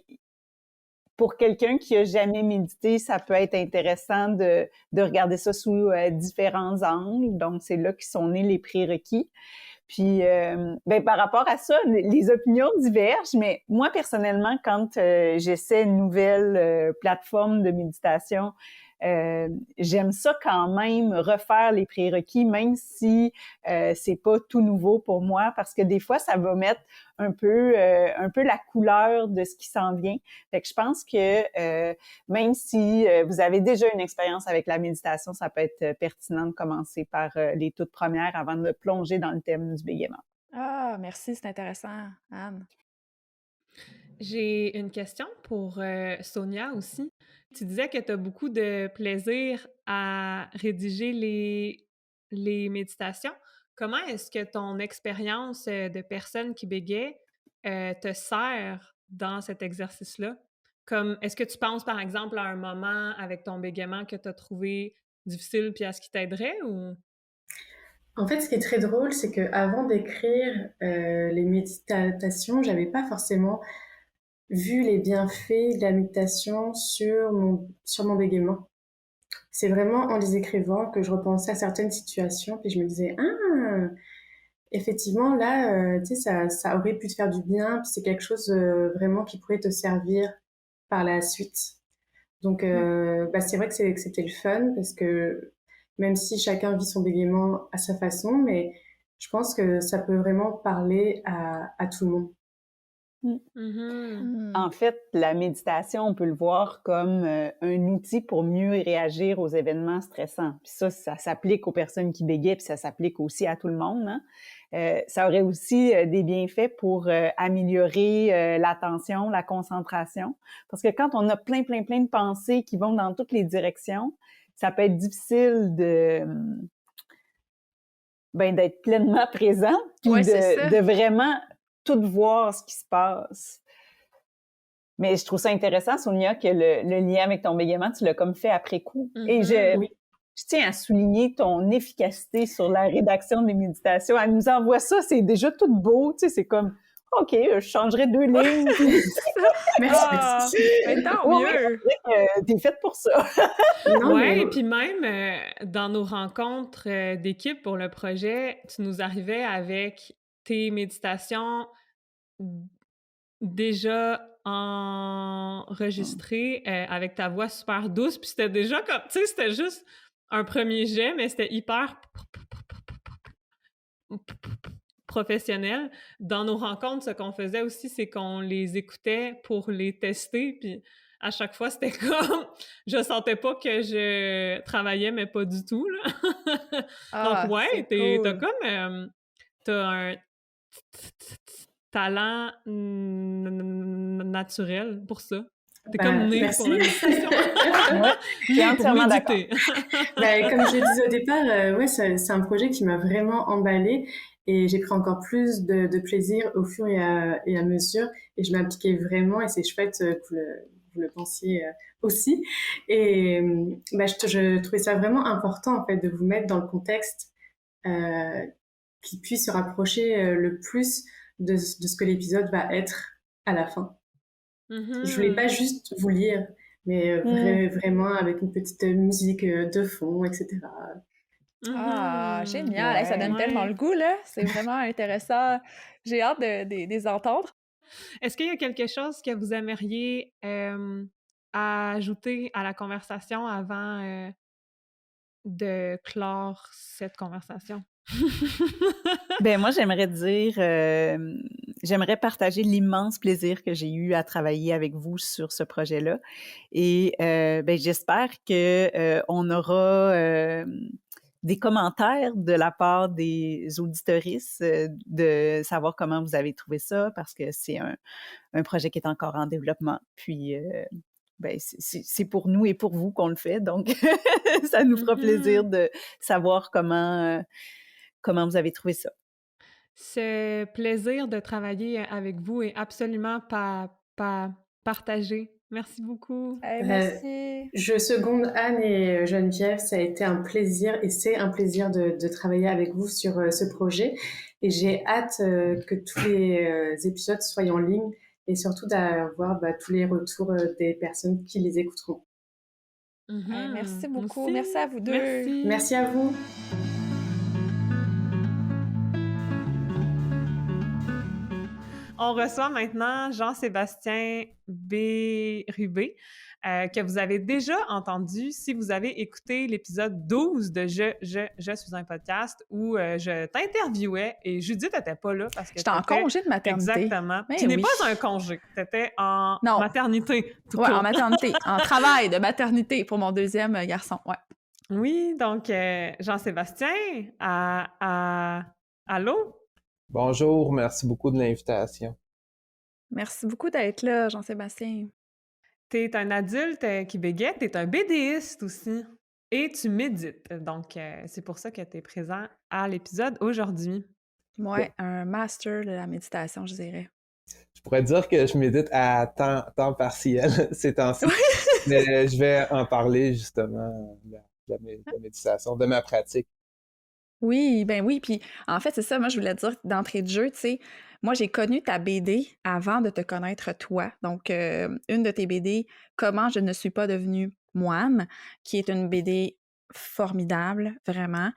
pour quelqu'un qui a jamais médité, ça peut être intéressant de regarder ça sous différents angles. Donc c'est là qu'ils sont nés les prérequis. Puis, ben, par rapport à ça, les opinions divergent, mais moi, personnellement, quand j'essaie une nouvelle plateforme de méditation, j'aime ça quand même refaire les prérequis, même si c'est pas tout nouveau pour moi, parce que des fois, ça va mettre un peu la couleur de ce qui s'en vient. Fait que je pense que même si vous avez déjà une expérience avec la méditation, ça peut être pertinent de commencer par les toutes premières avant de plonger dans le thème du bégaiement. Ah, merci, c'est intéressant, Anne. J'ai une question pour Sonia aussi. Tu disais que tu as beaucoup de plaisir à rédiger les méditations. Comment est-ce que ton expérience de personne qui bégait te sert dans cet exercice-là? Comme, est-ce que tu penses, par exemple, à un moment avec ton bégaiement que tu as trouvé difficile puis à ce qui t'aiderait ou... En fait, ce qui est très drôle, c'est que avant d'écrire les méditations, j'avais pas forcément vu les bienfaits de la méditation sur mon bégaiement. C'est vraiment en les écrivant que je repensais à certaines situations, puis je me disais, ah, effectivement, là, tu sais, ça aurait pu te faire du bien, puis c'est quelque chose vraiment qui pourrait te servir par la suite. Donc, bah, c'est vrai que c'était le fun, parce que même si chacun vit son bégaiement à sa façon, mais je pense que ça peut vraiment parler à tout le monde. En fait, la méditation, on peut le voir comme un outil pour mieux réagir aux événements stressants. Puis ça s'applique aux personnes qui bégayent, puis ça s'applique aussi à tout le monde, hein. Ça aurait aussi des bienfaits pour améliorer l'attention, la concentration. Parce que quand on a plein de pensées qui vont dans toutes les directions, ça peut être difficile d'être pleinement présent, puis Ouais, c'est ça. de vraiment tout voir ce qui se passe. Mais je trouve ça intéressant, Sonia, que le lien avec ton bégaiement, tu l'as comme fait après coup. Et je tiens à souligner ton efficacité sur la rédaction des méditations. Elle nous envoie ça, c'est déjà tout beau, tu sais, c'est comme, OK, je changerais 2 lignes. Merci. Mais tant Ouais, mieux! t'es faite pour ça. Non, Ouais, mais et puis même dans nos rencontres d'équipe pour le projet, tu nous arrivais avec tes méditations déjà enregistrées avec ta voix super douce, puis c'était déjà comme, tu sais, c'était juste un premier jet, mais c'était hyper professionnel. Dans nos rencontres, ce qu'on faisait aussi, c'est qu'on les écoutait pour les tester, puis à chaque fois, c'était comme... Je sentais pas que je travaillais, mais pas du tout, là. Ah, Donc, ouais, c'est t'as cool! comme... t'as un talent naturel pour ça. T'es comme né pour la merci. méditation. Ouais, je suis Né pour entièrement d'accord. méditer. Comme je le disais au départ, ouais, c'est un projet qui m'a vraiment emballée et j'ai pris encore plus de plaisir au fur et à mesure et je m'impliquais vraiment et c'est chouette que vous le pensiez aussi. Et je trouvais ça vraiment important en fait de vous mettre dans le contexte qui puisse se rapprocher le plus de ce que l'épisode va être à la fin. Je voulais pas juste vous lire, mais vraiment avec une petite musique de fond, etc. Ah, génial! Hey, ça donne tellement le Ouais. goût, là! C'est vraiment intéressant. J'ai hâte de les entendre. Est-ce qu'il y a quelque chose que vous aimeriez ajouter à la conversation avant de clore cette conversation? Moi, j'aimerais partager l'immense plaisir que j'ai eu à travailler avec vous sur ce projet-là. Et j'espère que on aura des commentaires de la part des auditeuristes, de savoir comment vous avez trouvé ça, parce que c'est un projet qui est encore en développement. Puis, c'est pour nous et pour vous qu'on le fait, donc ça nous fera plaisir de savoir comment vous avez trouvé ça. Ce plaisir de travailler avec vous est absolument pas partagé. Merci beaucoup. Hey, merci! Je seconde Anne et Geneviève, ça a été un plaisir et c'est un plaisir de travailler avec vous sur ce projet et j'ai hâte que tous les épisodes soient en ligne et surtout d'avoir tous les retours des personnes qui les écouteront. Hey, merci beaucoup. Aussi. Merci à vous deux. Merci. Merci à vous. On reçoit maintenant Jean-Sébastien Bérubé, que vous avez déjà entendu si vous avez écouté l'épisode 12 de Je suis un podcast où je t'interviewais et Judith n'était pas là parce que J'étais en congé de maternité. Exactement. Mais Tu n'es oui. pas un congé, tu étais en maternité. Tout Ouais, court. en maternité, en travail de maternité pour mon deuxième garçon, ouais. Oui, donc Jean-Sébastien, allô? Bonjour, merci beaucoup de l'invitation. Merci beaucoup d'être là, Jean-Sébastien. T'es un adulte qui bégaie, t'es un BDiste aussi. Et tu médites. Donc, c'est pour ça que t'es présent à l'épisode aujourd'hui. Ouais, un master de la méditation, je dirais. Je pourrais dire que je médite à temps partiel ces temps-ci, mais je vais en parler justement de la méditation, de ma pratique. Oui, ben oui, puis en fait, c'est ça, moi je voulais dire d'entrée de jeu, tu sais, moi j'ai connu ta BD avant de te connaître toi. Donc, une de tes BD, Comment je ne suis pas devenue moine, qui est une BD formidable, vraiment,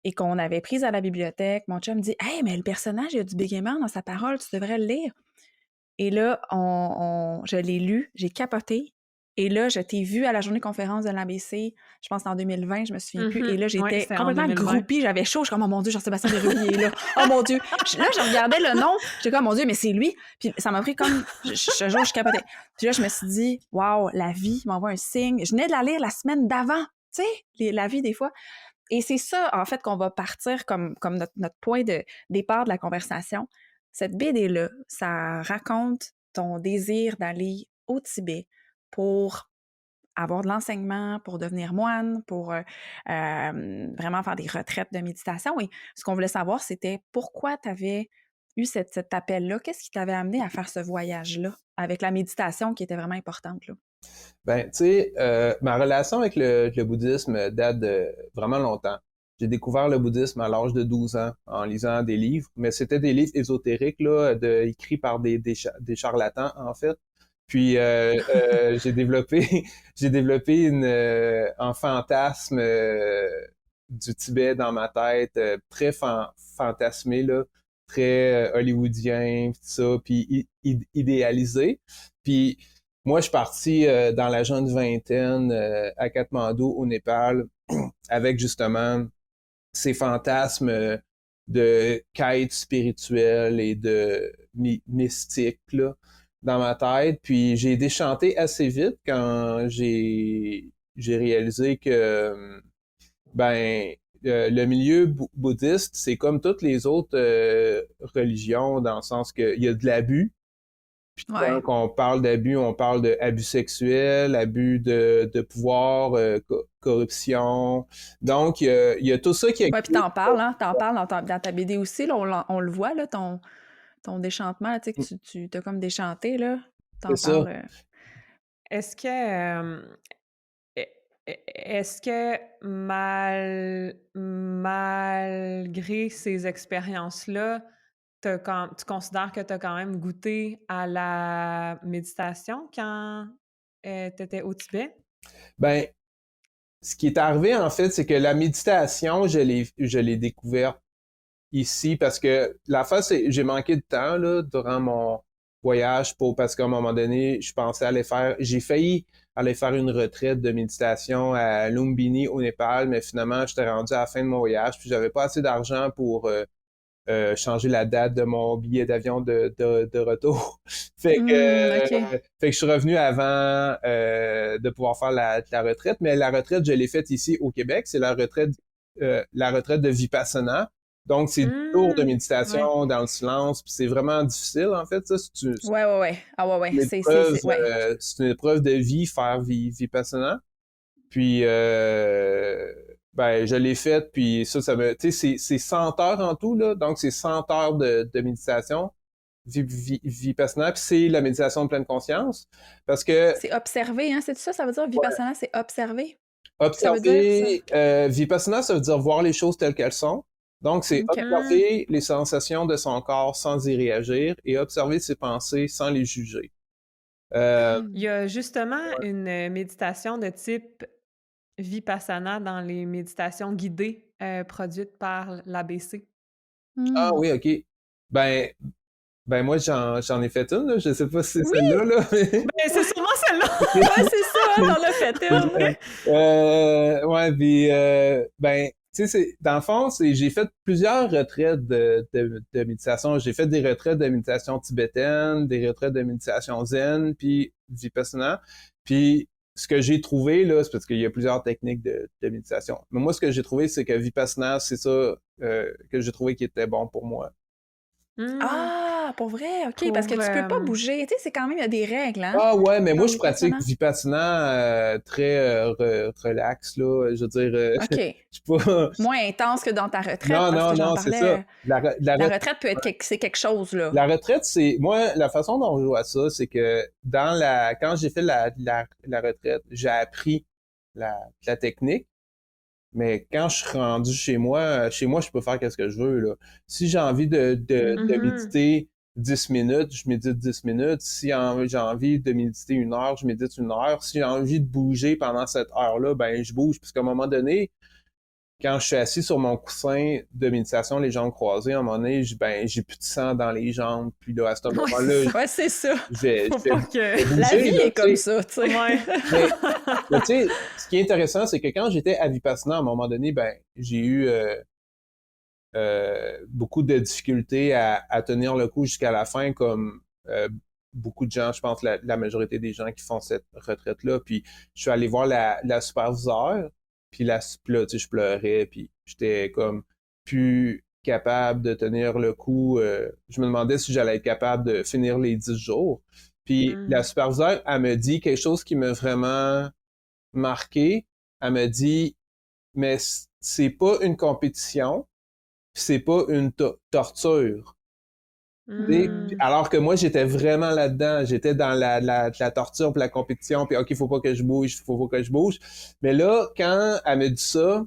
et qu'on avait prise à la bibliothèque. Mon chum me dit « Hey, mais le personnage, il y a du bégaiement dans sa parole, tu devrais le lire. » Et là, je l'ai lu, j'ai capoté, Et là, je t'ai vu à la journée conférence de l'ABC, je pense en 2020, je me souviens plus. Et là, Ouais, j'étais c'était en complètement 2020. groupie, j'avais chaud. Je suis comme, oh mon Dieu, Jean-Sébastien Desrosiers est là. Oh mon Dieu. Là, je regardais le nom, j'étais comme, oh mon Dieu, mais c'est lui. Puis ça m'a pris comme, ce jour, je capotais. Puis là, je me suis dit, waouh, la vie m'envoie un signe. Je venais de la lire la semaine d'avant, tu sais, la vie des fois. Et c'est ça, en fait, qu'on va partir comme notre point de départ de la conversation. Cette BD-là, ça raconte ton désir d'aller au Tibet pour avoir de l'enseignement, pour devenir moine, pour vraiment faire des retraites de méditation. Et ce qu'on voulait savoir, c'était pourquoi tu avais eu cet appel-là. Qu'est-ce qui t'avait amené à faire ce voyage-là avec la méditation qui était vraiment importante, là? Ben, tu sais, ma relation avec le bouddhisme date de vraiment longtemps. J'ai découvert le bouddhisme à l'âge de 12 ans en lisant des livres, mais c'était des livres ésotériques, là, écrits par des charlatans, en fait. Puis j'ai développé j'ai développé un fantasme du Tibet dans ma tête, très fantasmé, là, très hollywoodien, tout ça, puis idéalisé. Puis moi, je suis parti dans la jeune vingtaine à Katmandou, au Népal, avec justement ces fantasmes de quête spirituelle et de mystique là, dans ma tête. Puis j'ai déchanté assez vite quand j'ai réalisé que ben le milieu bouddhiste, c'est comme toutes les autres religions, dans le sens qu'il y a de l'abus. Puis Ouais. quand on parle d'abus, on parle d'abus sexuels, abus de pouvoir, corruption. Donc, il y a tout ça qui Ouais, puis existe. t'en parles, hein? T'en parles dans ta BD aussi, là, on le voit, là, ton déchantement, là, tu sais, que tu t'as comme déchanté, là. C'est T'en ça. parles. Est-ce que, e- est-ce que malgré ces expériences-là, tu considères que tu as quand même goûté à la méditation quand tu étais au Tibet? Ben, ce qui est arrivé, en fait, c'est que la méditation, je l'ai découverte ici parce que la fois, j'ai manqué de temps, là, durant mon voyage parce qu'à un moment donné, je pensais j'ai failli aller faire une retraite de méditation à Lumbini au Népal, mais finalement, j'étais rendu à la fin de mon voyage, puis j'avais pas assez d'argent pour changer la date de mon billet d'avion de retour. OK. Fait que je suis revenu avant de pouvoir faire la retraite, mais la retraite, je l'ai faite ici au Québec. C'est la retraite de Vipassana. Donc, c'est 10 jours de Mmh, ouais. méditation dans le silence, puis c'est vraiment difficile, en fait, ça. Ouais, ouais, ouais. Ah ouais, ouais. Une épreuve, Ouais. c'est une épreuve de vie, faire Vipassana. Puis, ben, je l'ai faite, puis ça me... Tu sais, c'est 100 heures en tout, là. Donc, c'est 100 heures de méditation, Vipassana, puis c'est la méditation de pleine conscience. Parce que C'est observer, hein? C'est ça, ça veut dire Vipassana, c'est observer? Ça veut dire ça? observer, Vipassana, ça veut dire voir les choses telles qu'elles sont. Donc, c'est OK. Mmh. observer les sensations de son corps sans y réagir et observer ses pensées sans les juger. Il y a justement Ouais. une méditation de type Vipassana dans les méditations guidées produites par l'ABC. Ah Hmm. oui, OK. Ben, ben moi, j'en ai fait une, là. Je sais pas si c'est Oui! celle-là, là, mais... Ben, c'est sûrement celle-là! Ouais, c'est ça, hein, t'en as fait une. Ouais, puis ben, tu sais, dans le fond, j'ai fait plusieurs retraites de méditation. J'ai fait des retraites de méditation tibétaine, des retraites de méditation zen, puis vipassana. Puis ce que j'ai trouvé là, c'est parce qu'il y a plusieurs techniques de méditation. Mais moi, ce que j'ai trouvé, c'est que vipassana, c'est ça que j'ai trouvé qui était bon pour moi. Mmh. Ah, pour vrai? OK, parce que Pour, tu peux pas bouger. Tu sais, c'est quand même, il y a des règles, hein, Ah ouais, mais dans moi le je pratique Vipassana. Vipassana très relax là. Je veux dire, OK. je suis pas. Moins intense que dans ta retraite, Non, parce non, que j'en non, c'est ça. parlais. La retraite peut être c'est quelque chose, là. La retraite, c'est moi la façon dont je vois ça, c'est que quand j'ai fait la retraite, j'ai appris la technique, mais quand je suis rendu chez moi, je peux faire ce que je veux là. Si j'ai envie de Mhm. méditer 10 minutes, je médite 10 minutes. Si j'ai envie de méditer 1 heure, je médite 1 heure. Si j'ai envie de bouger pendant cette heure-là, ben je bouge, parce qu'à un moment donné, quand je suis assis sur mon coussin de méditation, les jambes croisées, à un moment donné, j'ai plus de sang dans les jambes. Puis là, à ce moment-là, Ouais, c'est ça. je vais Faut pas que... bouger, La vie là, est comme tu sais. ça, tu sais. Ouais. Mais tu sais, ce qui est intéressant, c'est que quand j'étais à Vipassana, à un moment donné, j'ai eu beaucoup de difficultés à tenir le coup jusqu'à la fin, comme beaucoup de gens, je pense la majorité des gens qui font cette retraite-là. Puis je suis allé voir la superviseure, puis là, tu sais, je pleurais, puis j'étais comme plus capable de tenir le coup. Je me demandais si j'allais être capable de finir les 10 jours. Puis la superviseure, elle me dit quelque chose qui m'a vraiment marqué. Elle me dit, mais c'est pas une compétition, puis c'est pas une torture. Alors que moi, j'étais vraiment là-dedans. J'étais dans la torture, puis la compétition, puis OK, faut pas que je bouge. Mais là, quand elle me dit ça,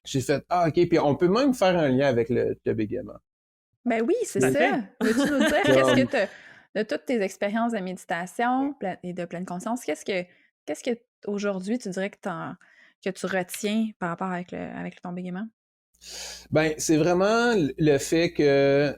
j'ai fait ah, OK, puis on peut même faire un lien avec le bégaiement. Ben oui, c'est Tout à ça. fait. Veux-tu nous dire qu'est-ce que de toutes tes expériences de méditation et de pleine conscience, qu'est-ce que aujourd'hui tu dirais que tu retiens par rapport avec ton bégaiement? Ben, c'est vraiment le fait que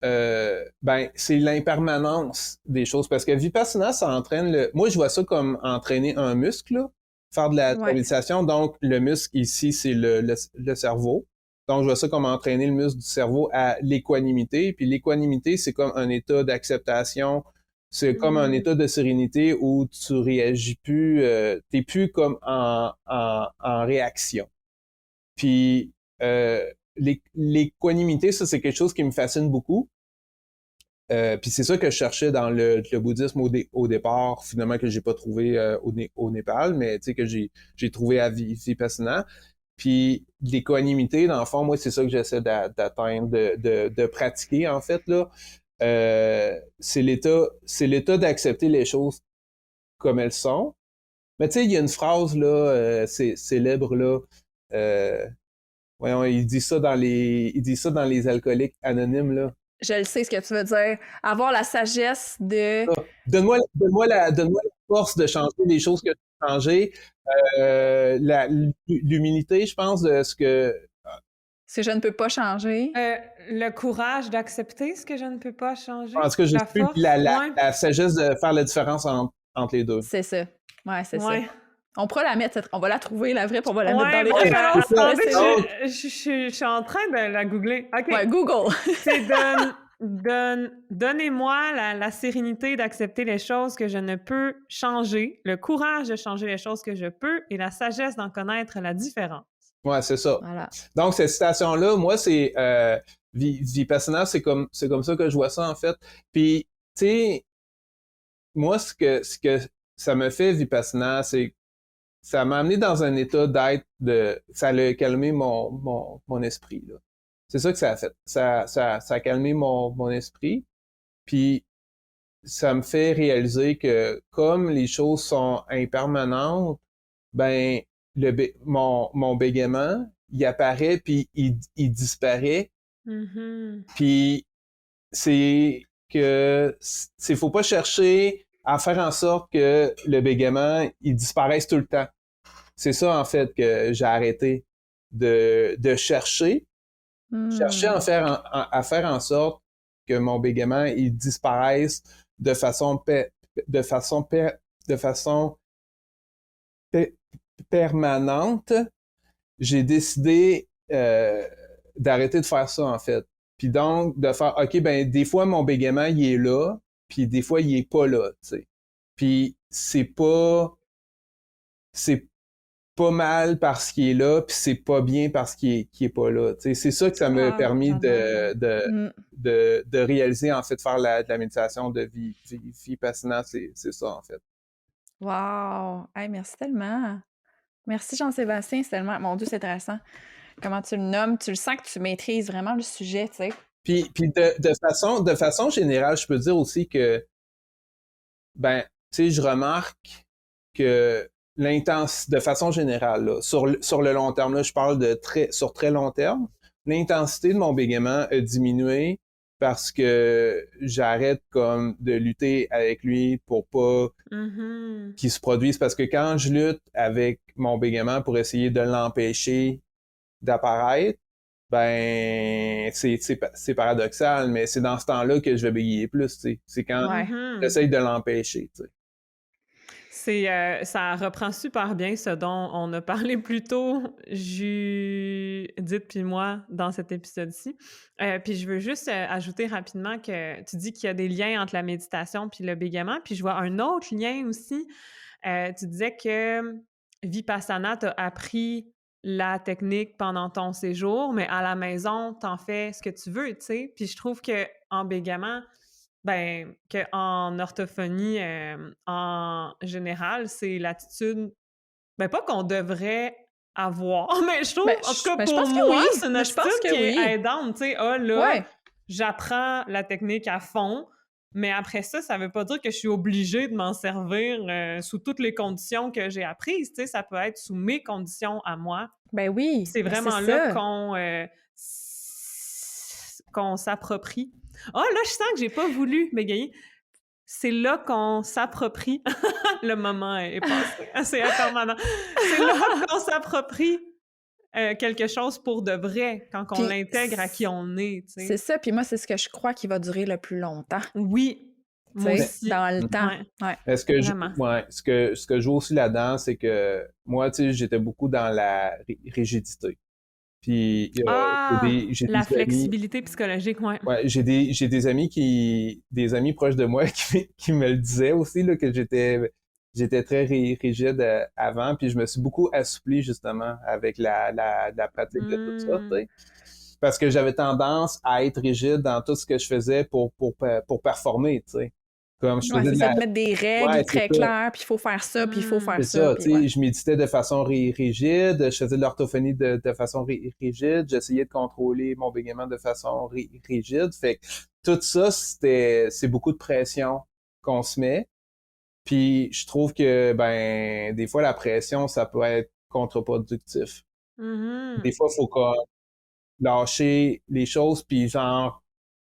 c'est l'impermanence des choses. Parce que Vipassana, ça entraîne moi, je vois ça comme entraîner un muscle, là, faire de la Ouais. méditation. Donc, le muscle ici, c'est le cerveau. Donc, je vois ça comme entraîner le muscle du cerveau à l'équanimité. Puis l'équanimité, c'est comme un état d'acceptation. C'est comme un état de sérénité où tu réagis plus, t'es plus comme en réaction. Puis l'équanimité, ça, c'est quelque chose qui me fascine beaucoup. Puis c'est ça que je cherchais dans le bouddhisme au départ, finalement que j'ai pas trouvé au Népal, mais tu sais que j'ai trouvé à Vipassana. Puis l'équanimité, dans le fond, moi, c'est ça que j'essaie d'atteindre, de pratiquer, en fait, là. C'est l'état d'accepter les choses comme elles sont. Mais tu sais, il y a une phrase, là, célèbre, là, voyons, il dit ça dans les alcooliques anonymes, là. Je le sais ce que tu veux dire. Avoir la sagesse de Donne-moi la force de changer les choses que tu veux changer. L'humilité, je pense, de ce que... ce que je ne peux pas changer. Le courage d'accepter ce que je ne peux pas changer. En tout cas, La force. la sagesse de faire la différence entre les deux. C'est ça. Ouais, c'est ça. Ouais. On pourra la mettre, on va la trouver, la vraie, puis on va la mettre dans les Ouais, références. attendez, Ouais, c'est- je suis en train de la googler. OK. Ouais, Google. C'est donnez-moi la sérénité d'accepter les choses que je ne peux changer, le courage de changer les choses que je peux et la sagesse d'en connaître la différence. Ouais, c'est ça. Voilà. Donc, cette citation-là, moi, c'est Vipassana, c'est comme ça que je vois ça, en fait. Puis, tu sais, moi, ce que ça me fait Vipassana, c'est ça m'a amené dans un état d'être ça a calmé mon esprit, là. C'est ça que ça a fait. Ça a calmé mon esprit. Puis ça me fait réaliser que comme les choses sont impermanentes, ben mon bégaiement, il apparaît puis il disparaît. Puis c'est que faut pas chercher à faire en sorte que le bégaiement il disparaisse tout le temps. C'est ça en fait que j'ai arrêté de chercher. Chercher à faire en sorte que mon bégaiement il disparaisse de façon permanente. J'ai décidé d'arrêter de faire ça en fait. Puis donc de faire OK, ben des fois mon bégaiement il est là, puis des fois il est pas là, tu sais. Puis c'est pas mal parce qu'il est là, puis c'est pas bien parce qu'il est pas là. T'sais, c'est ça que ça m'a permis de réaliser, en fait, de faire de la méditation de Vipassana, c'est ça, en fait. Wow! Hey, merci tellement. Merci Jean-Sébastien, c'est tellement... Mon Dieu, c'est intéressant. Comment tu le nommes, tu le sens que tu maîtrises vraiment le sujet, tu sais. Puis de façon générale, je peux dire aussi que, ben, tu sais, je remarque que de façon générale, là, sur le long terme, là, je parle sur très long terme, l'intensité de mon bégaiement a diminué parce que j'arrête comme de lutter avec lui pour pas qu'il se produise. Parce que quand je lutte avec mon bégaiement pour essayer de l'empêcher d'apparaître, ben c'est paradoxal, mais c'est dans ce temps-là que je vais bégayer plus, tu sais. C'est quand j'essaye de l'empêcher, tu sais. Ça reprend super bien ce dont on a parlé plus tôt, Judith puis moi, dans cet épisode-ci. Puis je veux juste ajouter rapidement que tu dis qu'il y a des liens entre la méditation puis le bégaiement, puis je vois un autre lien aussi. Tu disais que Vipassana t'a appris la technique pendant ton séjour, mais à la maison, t'en fais ce que tu veux, tu sais. Puis je trouve qu'en bégaiement, ben, qu'en orthophonie, en général, c'est l'attitude, ben, pas qu'on devrait avoir, mais je trouve, Ben, en tout cas, je pour pense que moi, oui. c'est une Mais je pense attitude que qui est oui. aidante, tu sais. Ah, là, Ouais. j'apprends la technique à fond, mais après ça veut pas dire que je suis obligée de m'en servir sous toutes les conditions que j'ai apprises, tu sais. Ça peut être sous mes conditions à moi. Ben oui, C'est ben c'est vraiment là ça. qu'on s'approprie. Ah, là, je sens que j'ai pas voulu bégayer. C'est là qu'on s'approprie. Le moment est passé. C'est impermanent. C'est là qu'on s'approprie quelque chose pour de vrai, quand on Puis l'intègre à qui on est, tu c'est sais. ça, puis moi, c'est ce que je crois qui va durer le plus longtemps, Oui, tu moi sais, aussi. dans le temps. Ouais, Ouais. Est-ce que vraiment. ce que je vois aussi là-dedans, c'est que moi, tu sais, j'étais beaucoup dans la rigidité. Puis Ah, j'ai la des amis, flexibilité psychologique, ouais. ouais, j'ai des amis des amis proches de moi qui me le disaient aussi là que j'étais très rigide avant, puis je me suis beaucoup assoupli justement avec la pratique de tout ça, tu sais. Parce que j'avais tendance à être rigide dans tout ce que je faisais pour performer, tu sais. Comme je Ouais, faisais c'est de ça, la de mettre des règles ouais, c'est très ça. claires, puis il faut faire ça, puis il faut faire C'est ça, ça, puis tu ouais. sais, je méditais de façon rigide, je faisais de l'orthophonie de façon rigide, j'essayais de contrôler mon bégaiement de façon rigide. Fait que tout ça, c'est beaucoup de pression qu'on se met. Puis je trouve que, ben, des fois, la pression, ça peut être contre-productif. Des fois, il faut comme lâcher les choses, puis genre,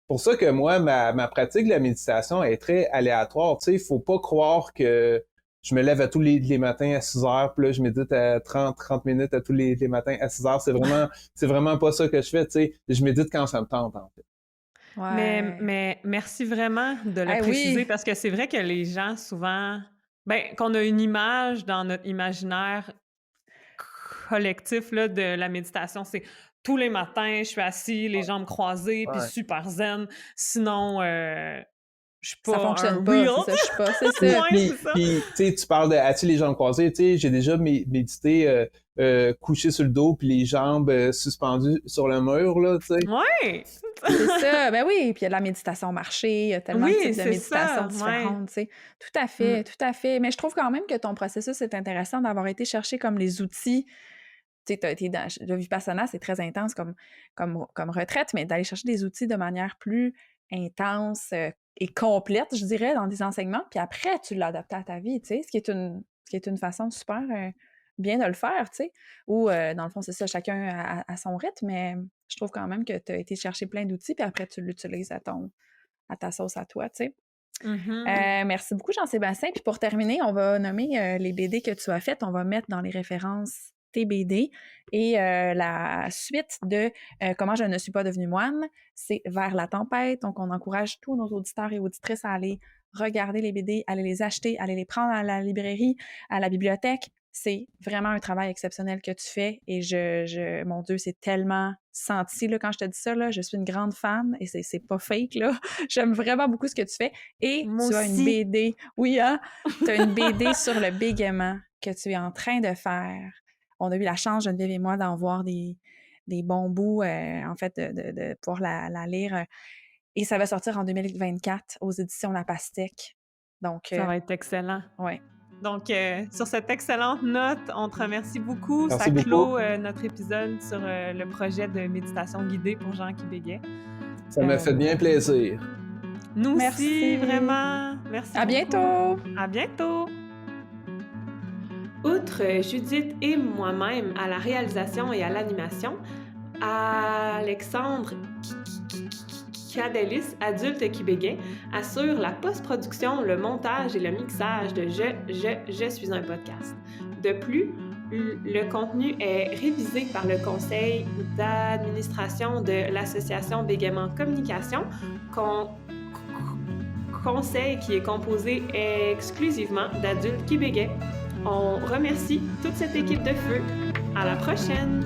pour ça que moi, ma pratique de la méditation est très aléatoire. Tu sais, il faut pas croire que je me lève à tous les matins à 6 heures, puis là, je médite à 30 minutes à tous les matins à 6 heures. C'est vraiment pas ça que je fais, tu sais. Je médite quand ça me tente, en fait. Ouais. Mais merci vraiment de le Ah préciser oui, parce que c'est vrai que les gens, souvent, ben, qu'on a une image dans notre imaginaire collectif là, de la méditation, c'est tous les matins, je suis assis, les jambes croisées, puis Ouais. super zen. Sinon, je suis ça pas un fonctionne pas, real. c'est ça, je sais pas, c'est Puis, ça. Ouais, c'est ça. puis, tu sais, tu parles de as-tu les jambes croisées, tu sais, j'ai déjà médité couché sur le dos puis les jambes suspendues sur le mur, là, tu sais. Ouais! C'est ça, ben oui, puis il y a de la méditation marché, il y a tellement de Oui, types de c'est méditation ça, ouais. différentes, tu sais. Tout à fait, tout à fait. Mais je trouve quand même que ton processus est intéressant d'avoir été chercher comme les outils. Tu sais, t'as été dans le Vipassana, c'est très intense comme retraite, mais d'aller chercher des outils de manière plus intense et complète, je dirais, dans des enseignements, puis après, tu l'as adapté à ta vie, tu sais, ce qui est une façon super bien de le faire, tu sais. Ou, dans le fond, c'est ça, chacun à son rythme, mais je trouve quand même que tu as été chercher plein d'outils, puis après, tu l'utilises à ta sauce à toi, tu sais. Merci beaucoup, Jean-Sébastien. Puis pour terminer, on va nommer les BD que tu as faites. On va mettre dans les références tes BD. Et la suite de Comment je ne suis pas devenue moine, c'est Vers la tempête. Donc, on encourage tous nos auditeurs et auditrices à aller regarder les BD, aller les acheter, aller les prendre à la librairie, à la bibliothèque. C'est vraiment un travail exceptionnel que tu fais et mon Dieu, c'est tellement senti là, quand je te dis ça, là, je suis une grande fan et c'est pas fake, là. J'aime vraiment beaucoup ce que tu fais et Moi tu as une aussi. BD, oui, hein? Tu as une BD sur le bégaiement que tu es en train de faire. On a eu la chance, Geneviève et moi, d'en voir des bons bouts, en fait, de pouvoir la lire. Et ça va sortir en 2024 aux éditions La Pastèque. Donc, Ça va être excellent. ouais. Donc, sur cette excellente note, on te remercie beaucoup. Merci Ça beaucoup. clôt notre épisode sur le projet de méditation guidée pour gens qui bégaient. Ça m'a fait bien plaisir. Nous Merci. aussi, vraiment. Merci À beaucoup. bientôt! À bientôt! Outre Judith et moi-même à la réalisation et à l'animation, Alexandre Cadelis, adulte qui bégaie, assure la post-production, le montage et le mixage de Je suis un podcast. De plus, le contenu est révisé par le conseil d'administration de l'association Bégaiement Communication, conseil qui est composé exclusivement d'adultes qui bégaient. On remercie toute cette équipe de feu. À la prochaine!